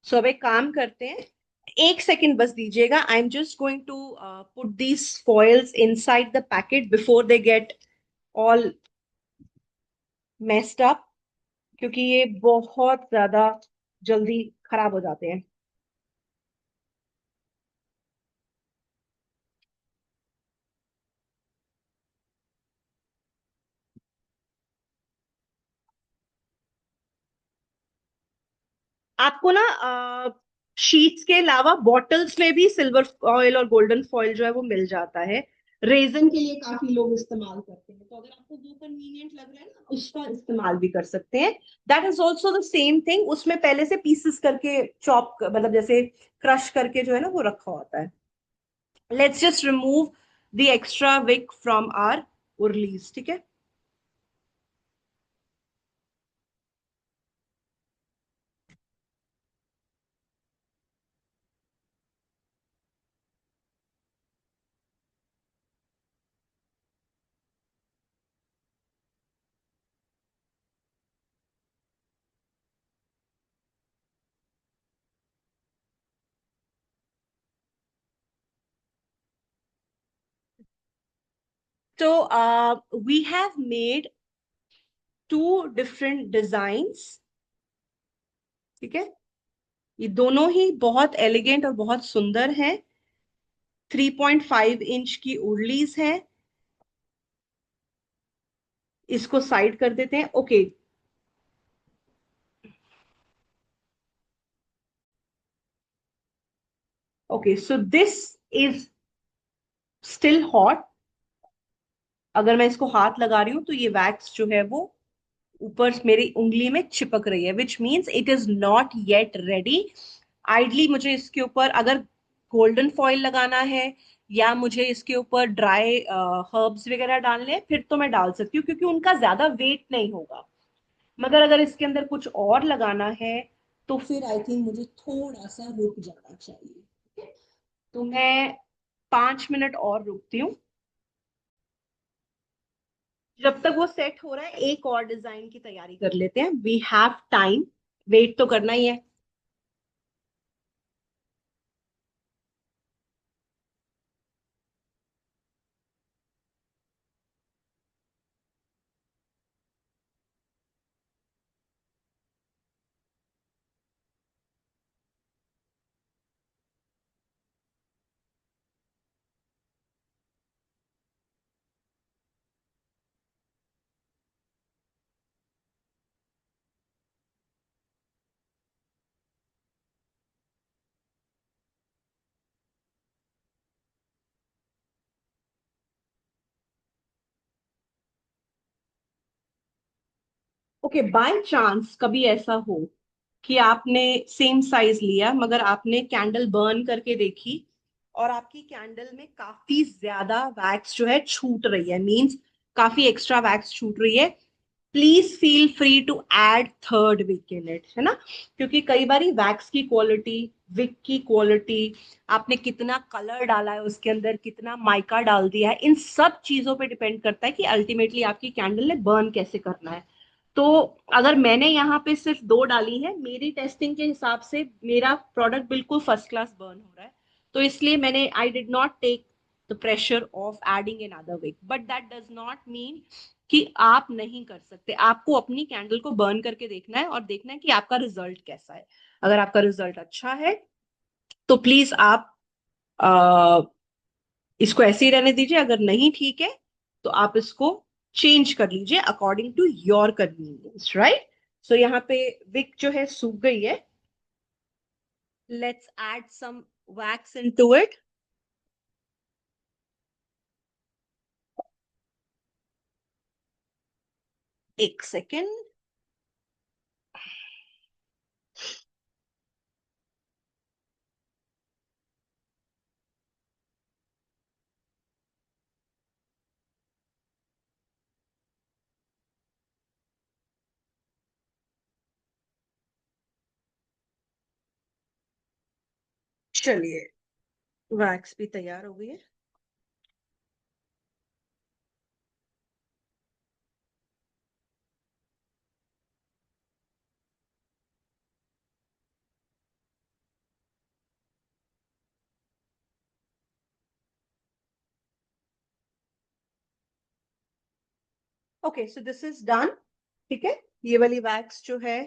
So अब एक काम करते हैं, एक सेकंड बस दीजिएगा। I am just going to put these foils inside the packet before they get all messed up, क्योंकि ये बहुत ज्यादा जल्दी खराब हो जाते हैं। आपको ना शीट्स के अलावा बॉटल्स में भी सिल्वर फॉइल और गोल्डन फॉइल जो है वो मिल जाता है। रेजन के लिए काफी लोग इस्तेमाल करते हैं, तो अगर आपको वो कन्वीनियंट लग रहा है ना, उसका इस्तेमाल भी कर सकते हैं। That is also the same thing, उसमें पहले से पीसेस करके चॉप, मतलब जैसे क्रश करके जो है ना वो रखा होता है। Let's just remove the extra wick from our urlis, ठीक है। तो we have made two different designs, ठीक है। ये दोनों ही बहुत एलिगेंट और बहुत सुंदर हैं। 3.5 इंच की उर्लीज है। इसको साइड कर देते हैं, okay. Okay, so this is still hot. अगर मैं इसको हाथ लगा रही हूँ तो ये वैक्स जो है वो ऊपर मेरी उंगली में चिपक रही है, which means it is not yet ready. Ideally मुझे इसके ऊपर अगर गोल्डन फॉइल लगाना है या मुझे इसके ऊपर ड्राई हर्ब्स वगैरह डालने हैं, फिर तो मैं डाल सकती हूँ क्योंकि उनका ज्यादा वेट नहीं होगा। मगर अगर इसके अंदर कुछ और लगाना है तो फिर आई थिंक मुझे थोड़ा सा रुक जाना चाहिए, ठीक है? तो मैं 5 मिनट और रुकती हूँ। जब तक वो सेट हो रहा है एक और डिजाइन की तैयारी कर लेते हैं, वी हैव टाइम, वेट तो करना ही है। ओके, बाय चांस कभी ऐसा हो कि आपने सेम साइज लिया मगर आपने कैंडल बर्न करके देखी और आपकी कैंडल में काफी ज्यादा वैक्स जो है छूट रही है, मींस काफी एक्स्ट्रा वैक्स छूट रही है, please feel free to add third wick in it, है ना। क्योंकि कई बार वैक्स की क्वालिटी, विक की क्वालिटी, आपने कितना कलर डाला है उसके अंदर, कितना माइका डाल दिया है, इन सब चीजों पे डिपेंड करता है कि अल्टीमेटली आपकी कैंडल ने बर्न कैसे करना है। तो अगर मैंने यहाँ पे सिर्फ दो डाली है, मेरी टेस्टिंग के हिसाब से मेरा प्रोडक्ट बिल्कुल फर्स्ट क्लास बर्न हो रहा है। तो इसलिए मैंने I did not take the pressure of adding in other wick, but that does not mean कि आप नहीं कर सकते। आपको अपनी कैंडल को बर्न करके देखना है और देखना है कि आपका रिजल्ट कैसा है। अगर आपका रिजल्ट अच्छा है तो प्लीज आप आ, इसको ऐसे ही रहने दीजिए। अगर नहीं ठीक है तो आप इसको चेंज कर लीजिए according to your convenience, right. So यहाँ पे विक जो है सूख गई है। Let's add some wax into it. एक सेकेंड। चलिए, वैक्स भी तैयार हो गई है। Okay, so this is done. ठीक है, ये वाली वैक्स जो है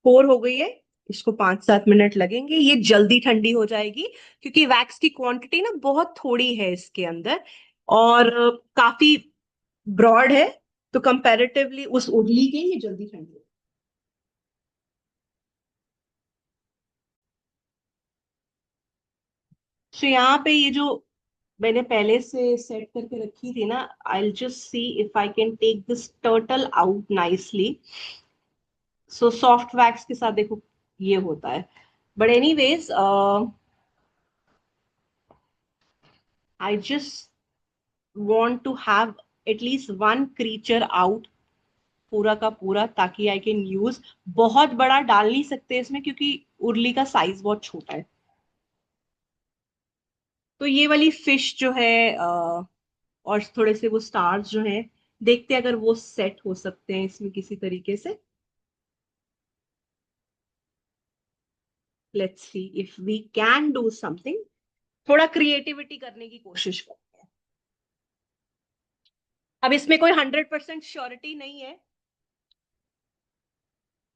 पोर हो गई है। इसको 5-7 मिनट लगेंगे, ये जल्दी ठंडी हो जाएगी क्योंकि वैक्स की क्वांटिटी ना बहुत थोड़ी है इसके अंदर, और काफी ब्रॉड है। तो कंपैरेटिवली उस उर्ली के ये जल्दी ठंडी हो। तो यहाँ पे ये जो मैंने पहले से सेट करके रखी थी ना, I just see if I can take this turtle out nicely. So soft wax के साथ देखो ये होता है। But anyways, I just want to have at least one creature out पूरा का पूरा, ताकि आई कैन यूज। बहुत बड़ा डाल नहीं सकते इसमें क्योंकि उर्ली का साइज बहुत छोटा है। तो ये वाली फिश जो है और थोड़े से वो स्टार्स जो हैं, देखते हैं अगर वो सेट हो सकते हैं इसमें किसी तरीके से। Let's see if we can do something. थोड़ा क्रिएटिविटी करने की कोशिश करते हैं। अब इसमें कोई 100% श्योरिटी नहीं है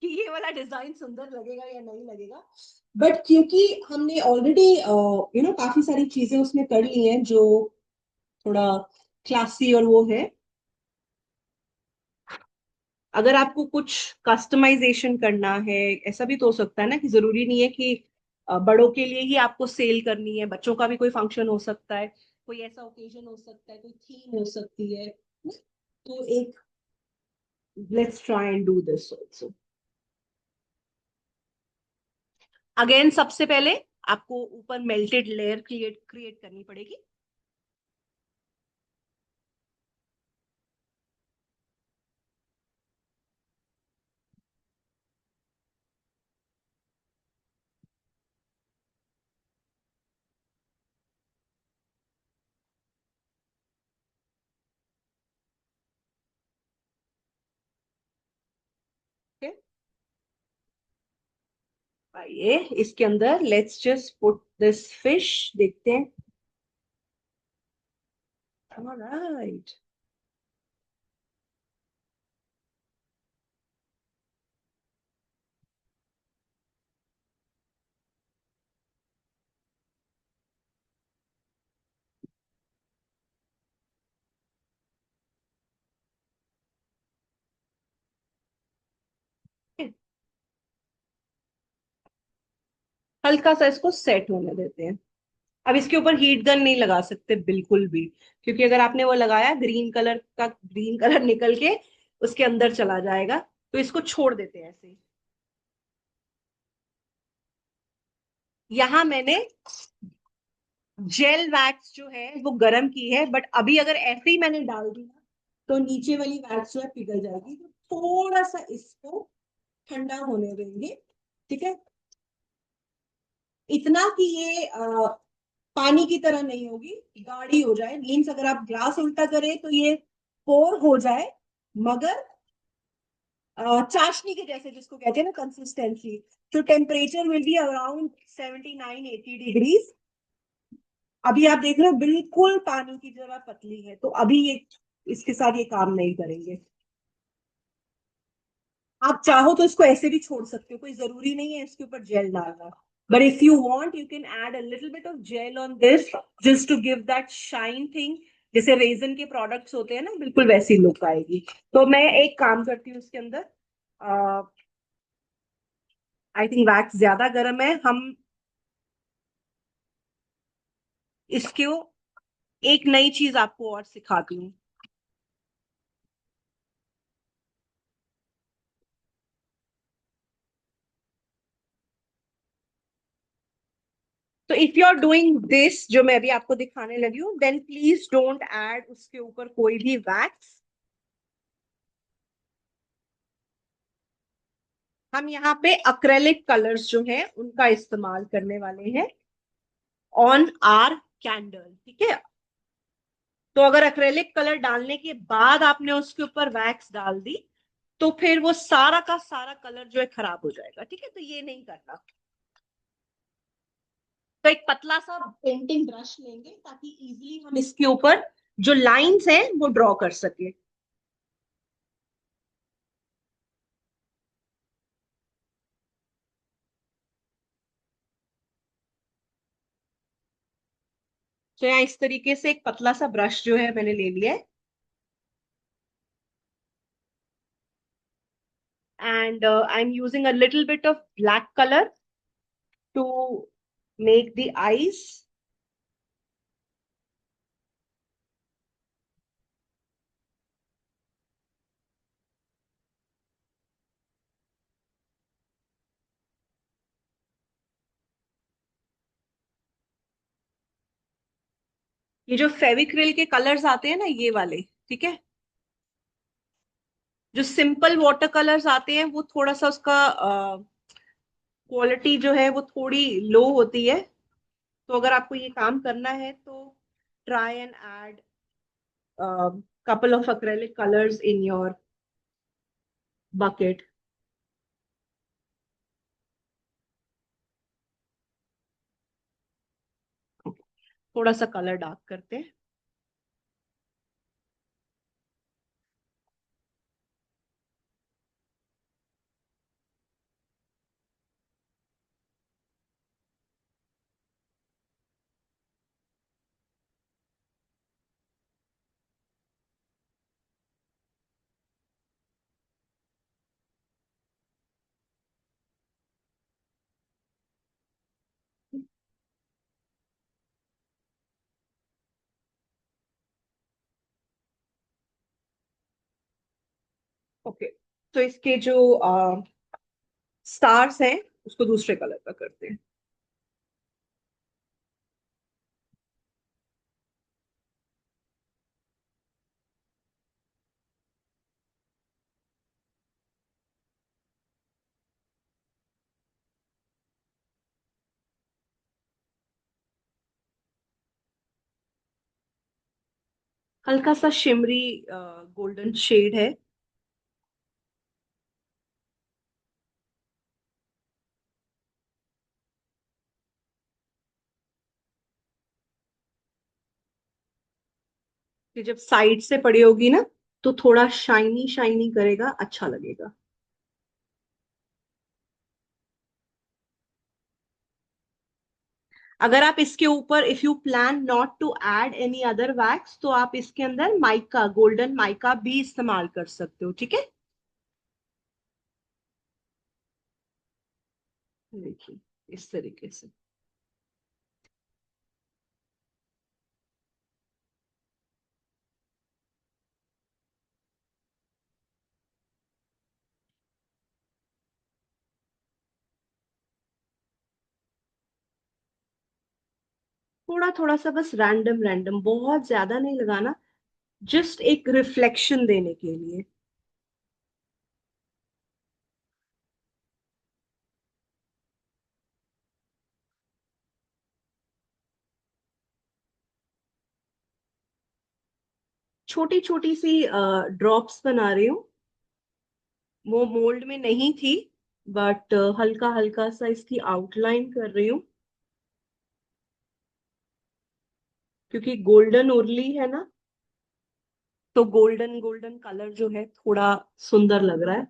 कि ये वाला डिजाइन सुंदर लगेगा या नहीं लगेगा। बट क्योंकि हमने ऑलरेडी काफी सारी चीजें उसमें कर ली हैं जो थोड़ा क्लासी और वो है। अगर आपको कुछ कस्टमाइजेशन करना है, ऐसा भी तो हो सकता है ना कि जरूरी नहीं है कि बड़ों के लिए ही आपको सेल करनी है। बच्चों का भी कोई फंक्शन हो सकता है, कोई ऐसा ओकेजन हो सकता है, कोई थीम हो सकती है। तो एक let's try and do this also. Again सबसे पहले आपको ऊपर मेल्टेड लेयर क्रिएट क्रिएट करनी पड़ेगी। Okay? आइए इसके अंदर let's just put this fish, देखते हैं। ऑलराइट। हल्का सा इसको सेट होने देते हैं। अब इसके ऊपर हीट गन नहीं लगा सकते बिल्कुल भी, क्योंकि अगर आपने वो लगाया ग्रीन कलर निकल के उसके अंदर चला जाएगा। तो इसको छोड़ देते हैं ऐसे ही। यहाँ मैंने जेल वैक्स जो है वो गर्म की है, बट अभी अगर ऐसे ही मैंने डाल दी ना तो नीचे वाली वैक्स जो है पिघल जाएगी। तो थोड़ा सा इसको ठंडा होने देंगे। ठीक है, इतना कि ये पानी की तरह नहीं होगी, गाढ़ी हो जाए। मीन्स अगर आप ग्लास उल्टा करें तो ये पोर हो जाए, मगर चाशनी के जैसे जिसको कहते हैं ना कंसिस्टेंसी। तो temperature will be around 79-80 degrees. अभी आप देख रहे हो बिल्कुल पानी की जगह पतली है, तो अभी ये इसके साथ ये काम नहीं करेंगे। आप चाहो तो इसको ऐसे भी छोड़ सकते हो, कोई जरूरी नहीं है इसके ऊपर जेल डालना। But if you want you can add a little bit of gel on this, just to give that shine thing. जैसे रेजन के प्रोडक्ट्स होते हैं ना, बिल्कुल वैसी लुक आएगी। तो मैं एक काम करती हूँ इसके अंदर, आई थिंक वैक्स ज्यादा गर्म है, हम इसको एक नई चीज आपको और सिखाती हूँ। तो if you are doing this जो मैं अभी आपको दिखाने लगी हूँ, देन प्लीज डोंट ऐड उसके ऊपर कोई भी वैक्स। हम यहाँ पे अक्रेलिक कलर्स जो हैं उनका इस्तेमाल करने वाले हैं ऑन आर कैंडल, ठीक है। तो अगर अक्रेलिक कलर डालने के बाद आपने उसके ऊपर वैक्स डाल दी, तो फिर वो सारा का सारा कलर जो है खराब हो जाएगा, ठीक है, तो ये नहीं करना। तो एक पतला सा पेंटिंग ब्रश लेंगे ताकि इजीली हम इसके ऊपर जो लाइंस हैं वो ड्रॉ कर सके। तो यहाँ इस तरीके से एक पतला सा ब्रश जो है मैंने ले लिया है, and I am using a little bit of black colour to make the eyes. ये जो फेविक्रिल के कलर्स आते हैं ना, ये वाले, ठीक है। जो सिंपल वाटर कलर्स आते हैं वो थोड़ा सा उसका क्वालिटी जो है वो थोड़ी लो होती है। तो अगर आपको ये काम करना है तो try and add couple of acrylic colors in your bucket। थोड़ा सा कलर डार्क करते हैं। ओके, तो इसके जो स्टार्स हैं उसको दूसरे कलर का करते हैं। हल्का सा शिमरी गोल्डन शेड है। कि जब साइड से पड़ी होगी ना, तो थोड़ा शाइनी शाइनी करेगा, अच्छा लगेगा। अगर आप इसके ऊपर, if you plan not to add any other wax, तो आप इसके अंदर माइका, गोल्डन माइका भी इस्तेमाल कर सकते हो, ठीक है। देखिए, इस तरीके से। थोड़ा थोड़ा सा बस रैंडम रैंडम, बहुत ज्यादा नहीं लगाना, जस्ट एक रिफ्लेक्शन देने के लिए। छोटी छोटी सी ड्रॉप्स बना रही हूँ। वो मोल्ड में नहीं थी, बट हल्का हल्का सा इसकी आउटलाइन कर रही हूँ, क्योंकि गोल्डन उर्ली है ना। तो गोल्डन गोल्डन कलर जो है थोड़ा सुंदर लग रहा है।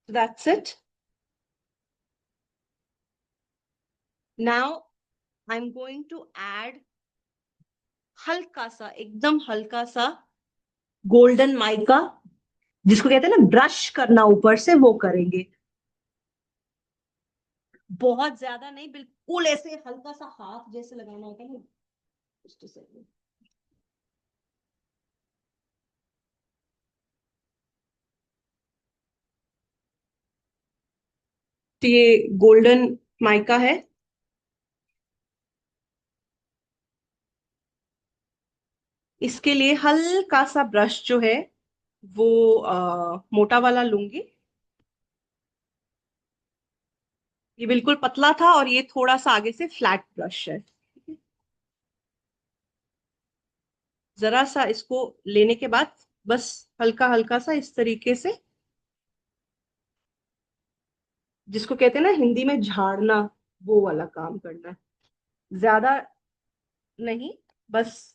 That's it. Now I am going to add हल्का सा, एकदम हल्का सा गोल्डन माइका, जिसको कहते हैं ना ब्रश करना ऊपर से, वो करेंगे। बहुत ज्यादा नहीं, बिल्कुल ऐसे हल्का सा हाथ जैसे लगाना होता है ना। Just a second. तो ये गोल्डन माइका है। इसके लिए हल्का सा ब्रश जो है वो मोटा वाला लूंगी। ये बिल्कुल पतला था और ये थोड़ा सा आगे से फ्लैट ब्रश है। जरा सा इसको लेने के बाद बस हल्का हल्का सा इस तरीके से, जिसको कहते हैं ना हिंदी में झाड़ना, वो वाला काम करना है। ज्यादा नहीं, बस।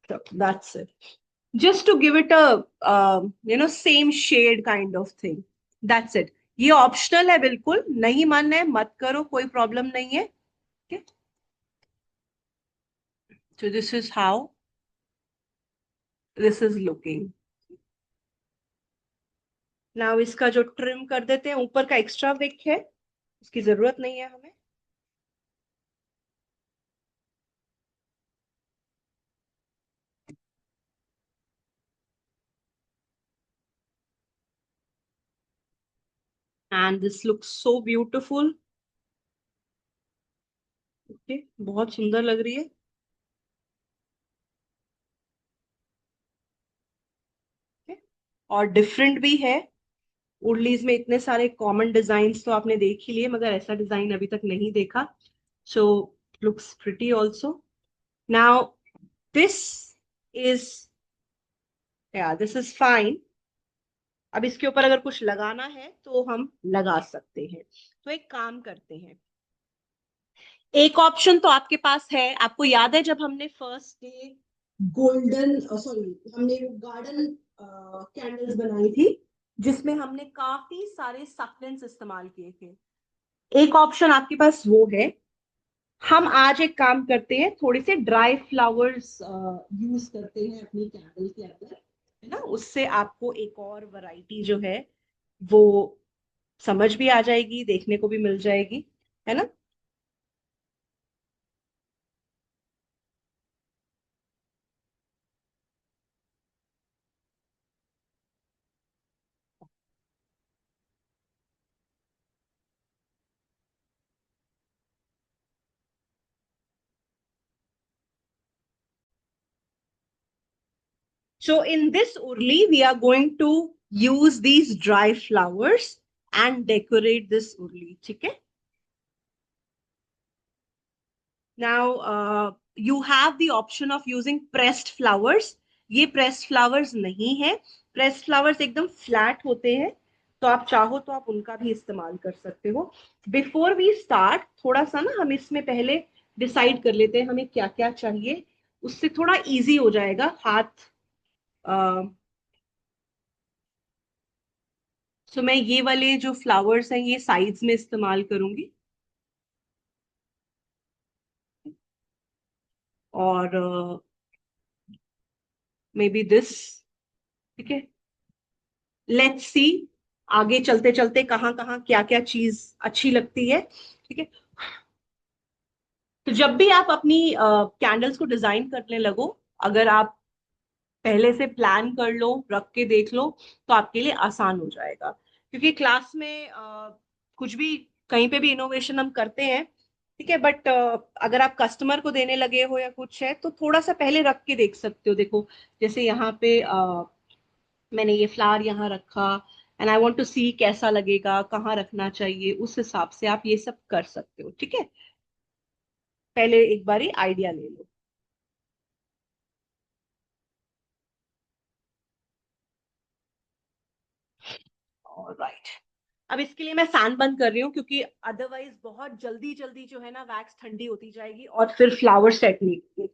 That's it, just to give it a same shade kind of thing. That's it. ये ऑप्शनल है, बिल्कुल नहीं मानना है मत करो, कोई प्रॉब्लम नहीं है। Okay? So this is how this is looking. Now इसका जो ट्रिम कर देते हैं, ऊपर का एक्स्ट्रा विक है, उसकी जरूरत नहीं है हमें। And this looks so beautiful. Okay, बहुत सुंदर लग रही है। Okay? और डिफरेंट भी है। उर्लीज में इतने सारे कॉमन डिजाइन तो आपने देख ही लिए, मगर ऐसा डिजाइन अभी तक नहीं देखा। सो looks pretty also. Now this is, या दिस इज फाइन। अब इसके ऊपर अगर कुछ लगाना है तो हम लगा सकते हैं। तो एक काम करते हैं, एक ऑप्शन तो आपके पास है। आपको याद है जब हमने फर्स्ट डे गोल्डन, सॉरी, हमने गार्डन कैंडल्स बनाई थी, जिसमें हमने काफी सारे सप्लिमेंट्स इस्तेमाल किए थे। एक ऑप्शन आपके पास वो है। हम आज एक काम करते हैं, थोड़े से ड्राई फ्लावर्स यूज करते हैं अपनी कैंडल के अंदर, है ना। उससे आपको एक और वैरायटी जो है वो समझ भी आ जाएगी, देखने को भी मिल जाएगी, है ना। So in this urli, we are going to use these dry flowers and decorate this urli. ठीक है? Now, you have the option of using pressed flowers. ये pressed flowers नहीं है. Pressed flowers एकदम flat होते हैं. तो आप चाहो तो आप उनका भी इस्तेमाल कर सकते हो. Before we start, थोड़ा सा ना हम इसमें पहले डिसाइड कर लेते हैं हमें क्या क्या चाहिए. उससे थोड़ा इजी हो जाएगा हाथ. सो मैं ये वाले जो फ्लावर्स हैं ये साइड्स में इस्तेमाल करूंगी. और मे बी दिस. ठीक है. लेट्स सी आगे चलते चलते कहाँ कहाँ क्या क्या चीज अच्छी लगती है. ठीक है. तो जब भी आप अपनी कैंडल्स को डिजाइन करने लगो, अगर आप पहले से प्लान कर लो, रख के देख लो, तो आपके लिए आसान हो जाएगा. क्योंकि क्लास में कुछ भी कहीं पे भी इनोवेशन हम करते हैं. ठीक है. बट अगर आप कस्टमर को देने लगे हो या कुछ है तो थोड़ा सा पहले रख के देख सकते हो. देखो जैसे यहाँ पे मैंने ये फ्लावर यहाँ रखा. एंड आई वांट टू सी कैसा लगेगा, कहाँ रखना चाहिए, उस हिसाब से आप ये सब कर सकते हो. ठीक है. पहले एक बारी आइडिया ले लो. ऑलराइट. अब इसके लिए मैं फैन बंद कर रही हूँ क्योंकि अदरवाइज बहुत जल्दी जल्दी जो है ना वैक्स ठंडी होती जाएगी और फिर फ्लावर सेट नहीं होगी.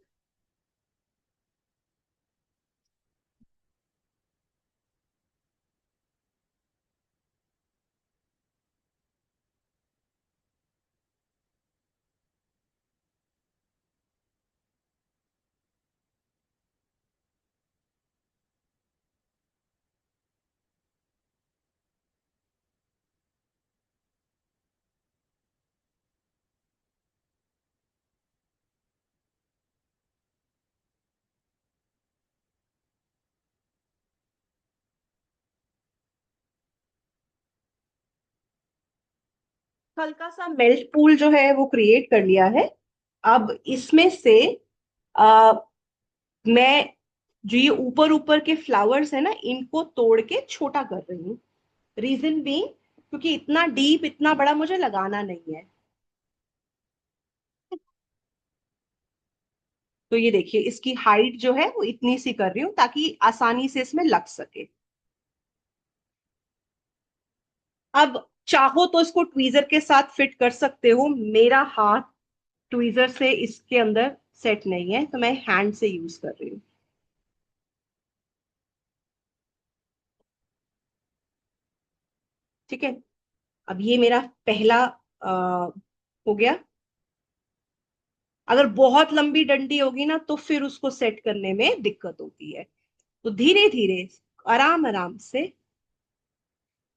हल्का सा मेल्ट पूल जो है वो क्रिएट कर लिया है. अब इसमें से आ, मैं जो ये ऊपर ऊपर के फ्लावर्स है ना इनको तोड़ के छोटा कर रही हूँ. रीजन भी क्योंकि इतना डीप इतना बड़ा मुझे लगाना नहीं है. तो ये देखिए इसकी हाइट जो है वो इतनी सी कर रही हूँ ताकि आसानी से इसमें लग सके. अब चाहो तो इसको ट्वीजर के साथ फिट कर सकते हो. मेरा हाथ ट्वीजर से इसके अंदर सेट नहीं है तो मैं हैंड से यूज कर रही हूँ. ठीक है. अब ये मेरा पहला हो गया. अगर बहुत लंबी डंडी होगी ना तो फिर उसको सेट करने में दिक्कत होती है. तो धीरे धीरे आराम आराम से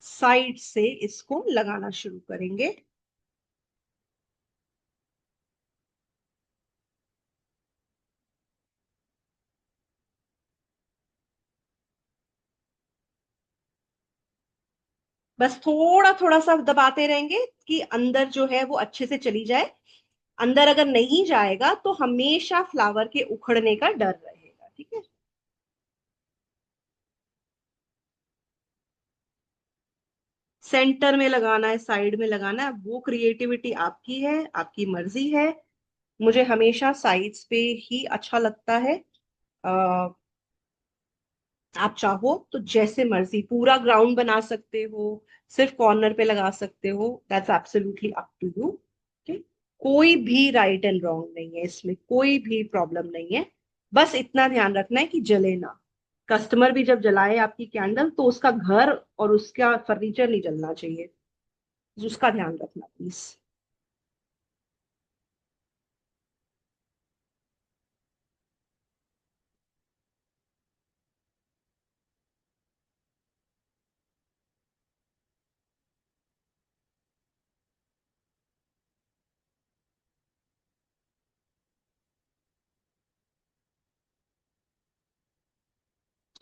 साइड से इसको लगाना शुरू करेंगे. बस थोड़ा थोड़ा सा दबाते रहेंगे कि अंदर जो है वो अच्छे से चली जाए. अंदर अगर नहीं जाएगा तो हमेशा फ्लावर के उखड़ने का डर रहेगा. ठीक है. सेंटर में लगाना है, साइड में लगाना है, वो क्रिएटिविटी आपकी है, आपकी मर्जी है. मुझे हमेशा साइड्स पे ही अच्छा लगता है. आ, आप चाहो तो जैसे मर्जी पूरा ग्राउंड बना सकते हो, सिर्फ कॉर्नर पे लगा सकते हो. That's absolutely up to you. ठीक. कोई भी राइट एंड रॉन्ग नहीं है इसमें, कोई भी प्रॉब्लम नहीं है. बस इतना ध्यान रखना है कि जले ना. कस्टमर भी जब जलाए आपकी कैंडल तो उसका घर और उसका फर्नीचर नहीं जलना चाहिए. उसका ध्यान रखना प्लीज.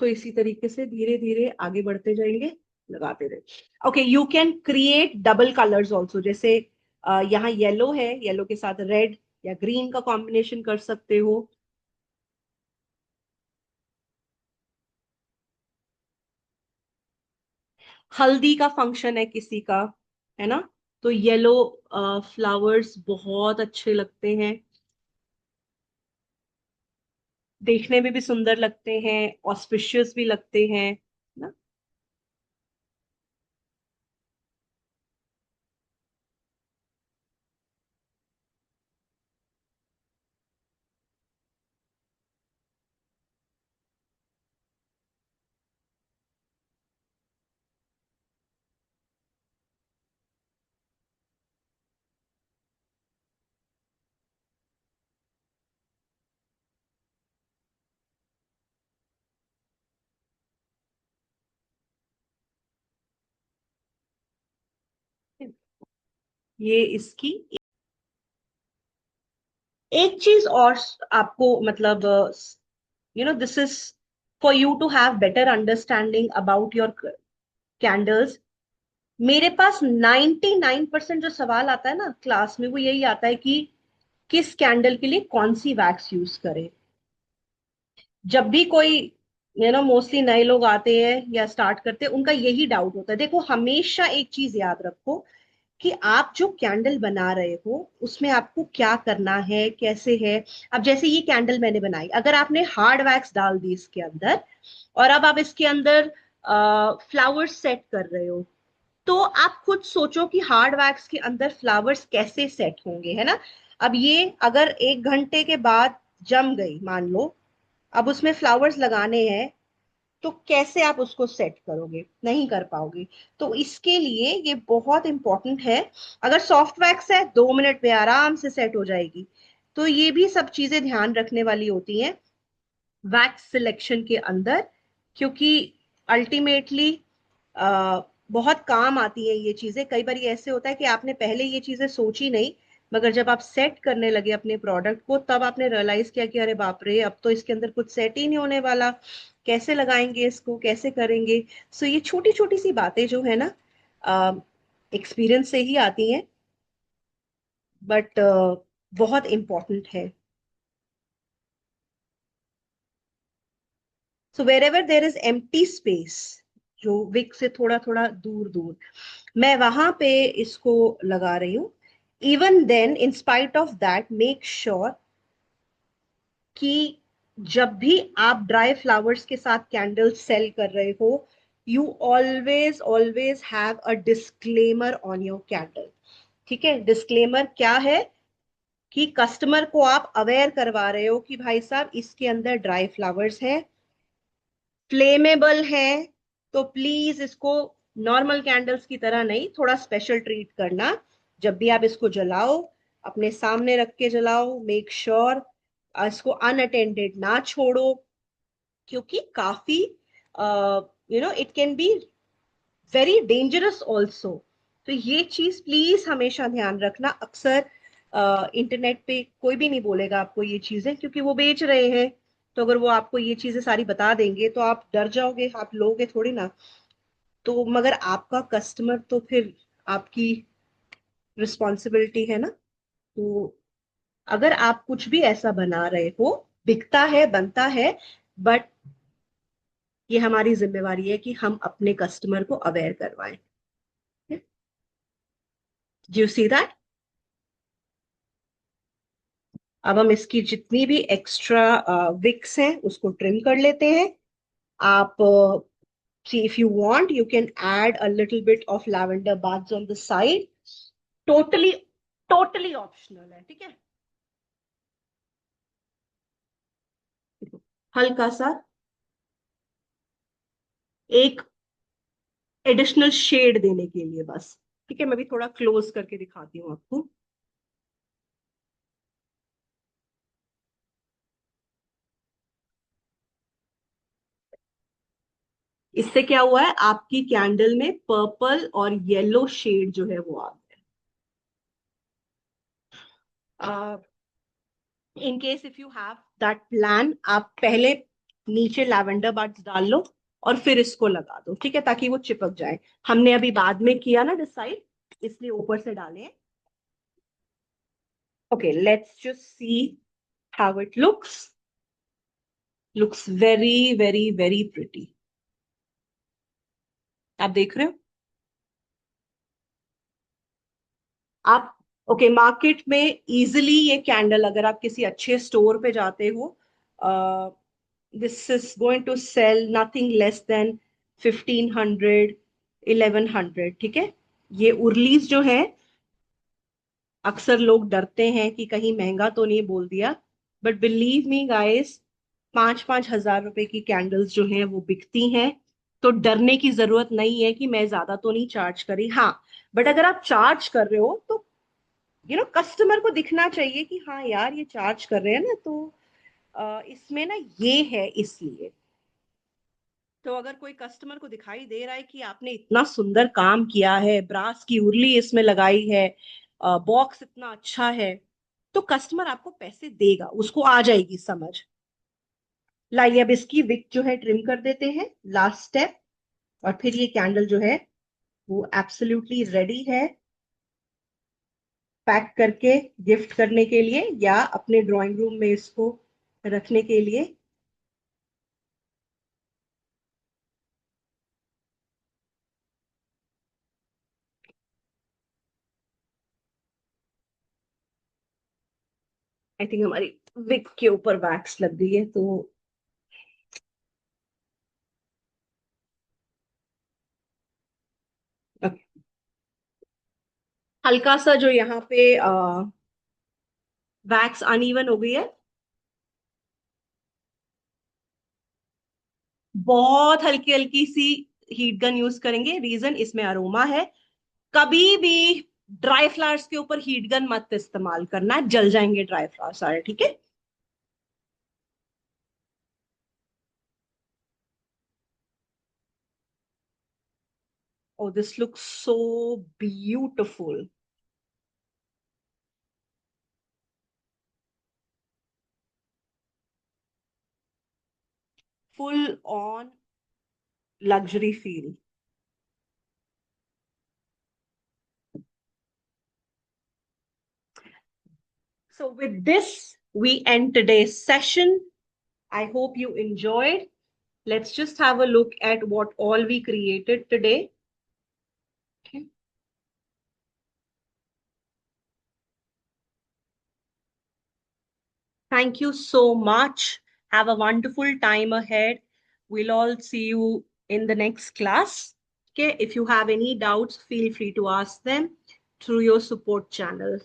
तो इसी तरीके से धीरे धीरे आगे बढ़ते जाएंगे, लगाते रहे. Okay. You can create double colours also. जैसे यहाँ येलो है, येलो के साथ रेड या ग्रीन का कॉम्बिनेशन कर सकते हो. हल्दी का फंक्शन है किसी का, है ना, तो येलो फ्लावर्स बहुत अच्छे लगते हैं, देखने में भी सुंदर लगते हैं, ऑस्पिशियस भी लगते हैं ना। ये इसकी एक चीज और आपको मतलब, this is for you to have better understanding about your candles. मेरे पास 99% जो सवाल आता है ना क्लास में, वो यही आता है कि किस कैंडल के लिए कौन सी वैक्स यूज करें। जब भी कोई मोस्टली नए लोग आते हैं या स्टार्ट करते हैं, उनका यही डाउट होता है। देखो, हमेशा एक चीज याद रखो कि आप जो कैंडल बना रहे हो उसमें आपको क्या करना है, कैसे है। अब जैसे ये कैंडल मैंने बनाई, अगर आपने हार्ड वैक्स डाल दी इसके अंदर और अब आप इसके अंदर फ्लावर्स सेट कर रहे हो, तो आप खुद सोचो कि हार्ड वैक्स के अंदर फ्लावर्स कैसे सेट होंगे, है ना। अब ये अगर 1 घंटे के बाद जम गई मान लो, अब उसमें फ्लावर्स लगाने हैं, तो कैसे आप उसको सेट करोगे, नहीं कर पाओगे। तो इसके लिए ये बहुत इंपॉर्टेंट है। अगर सॉफ्ट वैक्स है 2 मिनट में आराम से सेट हो जाएगी। तो ये भी सब चीजें ध्यान रखने वाली होती हैं वैक्स सिलेक्शन के अंदर, क्योंकि अल्टीमेटली बहुत काम आती है ये चीजें। कई बार ये ऐसे होता है कि आपने पहले ये चीजें सोची नहीं, मगर जब आप सेट करने लगे अपने प्रोडक्ट को, तब आपने रियलाइज किया कि अरे बाप रे, अब तो इसके अंदर कुछ सेट ही नहीं होने वाला, कैसे लगाएंगे इसको, कैसे करेंगे। सो ये छोटी छोटी सी बातें जो है ना, एक्सपीरियंस से ही आती हैं, बट बहुत इंपॉर्टेंट है। So wherever there is empty space, जो विक से थोड़ा थोड़ा दूर दूर, मैं वहां पे इसको लगा रही हूँ। Even then, in spite of that, make sure कि जब भी आप ड्राई फ्लावर्स के साथ कैंडल सेल कर रहे हो, you always always have a disclaimer on your candle. ठीक है, डिस्क्लेमर क्या है कि कस्टमर को आप अवेयर करवा रहे हो कि भाई साहब, इसके अंदर ड्राई फ्लावर्स है, फ्लेमेबल है, तो प्लीज इसको नॉर्मल कैंडल्स की तरह नहीं, थोड़ा स्पेशल ट्रीट करना। जब भी आप इसको जलाओ, अपने सामने रख के जलाओ, मेक श्योर इसको अनअटेंडेड ना छोड़ो, क्योंकि काफी it can be very dangerous also. तो ये चीज प्लीज हमेशा ध्यान रखना। अक्सर इंटरनेट पे कोई भी नहीं बोलेगा आपको ये चीजें, क्योंकि वो बेच रहे हैं। तो अगर वो आपको ये चीजें सारी बता देंगे तो आप डर जाओगे, आप लोगे थोड़ी ना। तो मगर आपका कस्टमर तो फिर आपकी रिस्पॉन्सिबिलिटी है ना। तो अगर आप कुछ भी ऐसा बना रहे हो, बिकता है, बनता है, बट ये हमारी जिम्मेवारी है कि हम अपने कस्टमर को अवेयर करवाएं। Do you see that? अब हम इसकी जितनी भी एक्स्ट्रा विक्स हैं उसको ट्रिम कर लेते हैं। आप see, if you want, you can add a little bit of lavender buds on the side. Totally, totally optional है, ठीक है। हल्का सा एक एडिशनल शेड देने के लिए बस। ठीक है, मैं भी थोड़ा क्लोज करके दिखाती हूँ आपको। इससे क्या हुआ है, आपकी कैंडल में पर्पल और येलो शेड जो है वो आ गया। In case if you have that plan, आप पहले नीचे लैवेंडर बड्स डाल लो और फिर इसको लगा दो, ठीक है, ताकि वो चिपक जाए। हमने अभी बाद में किया ना डिसाइड, इसलिए ऊपर से डाले। Okay, let's just see how it looks very very very pretty. आप देख रहे हो? आप ओके, मार्केट में इजीली ये कैंडल, अगर आप किसी अच्छे स्टोर पे जाते हो, this is going to sell nothing less than 1500, 1100, ठीक है। ये उर्लीज जो है, अक्सर लोग डरते हैं कि कहीं महंगा तो नहीं बोल दिया, बट बिलीव मी गाइस, 5-5 हजार रुपए की कैंडल्स जो हैं वो बिकती हैं। तो डरने की जरूरत नहीं है कि मैं ज्यादा तो नहीं चार्ज करी। हाँ, बट अगर आप चार्ज कर रहे हो तो कस्टमर को दिखना चाहिए कि हाँ यार, ये चार्ज कर रहे हैं ना, तो इसमें ना ये है इसलिए। तो अगर कोई कस्टमर को दिखाई दे रहा है कि आपने इतना सुंदर काम किया है, ब्रास की उर्ली इसमें लगाई है, बॉक्स इतना अच्छा है, तो कस्टमर आपको पैसे देगा, उसको आ जाएगी समझ। लाइए अब इसकी विक जो है ट्रिम कर देते हैं, लास्ट स्टेप। और फिर ये कैंडल जो है वो एब्सोल्युटली रेडी है पैक करके गिफ्ट करने के लिए, या अपने ड्राइंग रूम में इसको रखने के लिए। आई थिंक हमारी विक के ऊपर वैक्स लग गई है, तो हल्का सा जो यहाँ पे वैक्स अनइवन हो गई है, बहुत हल्की हल्की सी हीट गन यूज करेंगे। रीजन, इसमें अरोमा है। कभी भी ड्राई फ्लावर्स के ऊपर हीट गन मत इस्तेमाल करना, जल जाएंगे ड्राई फ्लावर्स सारे, ठीक है। Oh, this looks so beautiful. Full on luxury feel. So, with this, we end today's session. I hope you enjoyed. Let's just have a look at what all we created today. Okay. Thank you so much. Have a wonderful time ahead. We'll all see you in the next class. Okay. If you have any doubts, feel free to ask them through your support channel.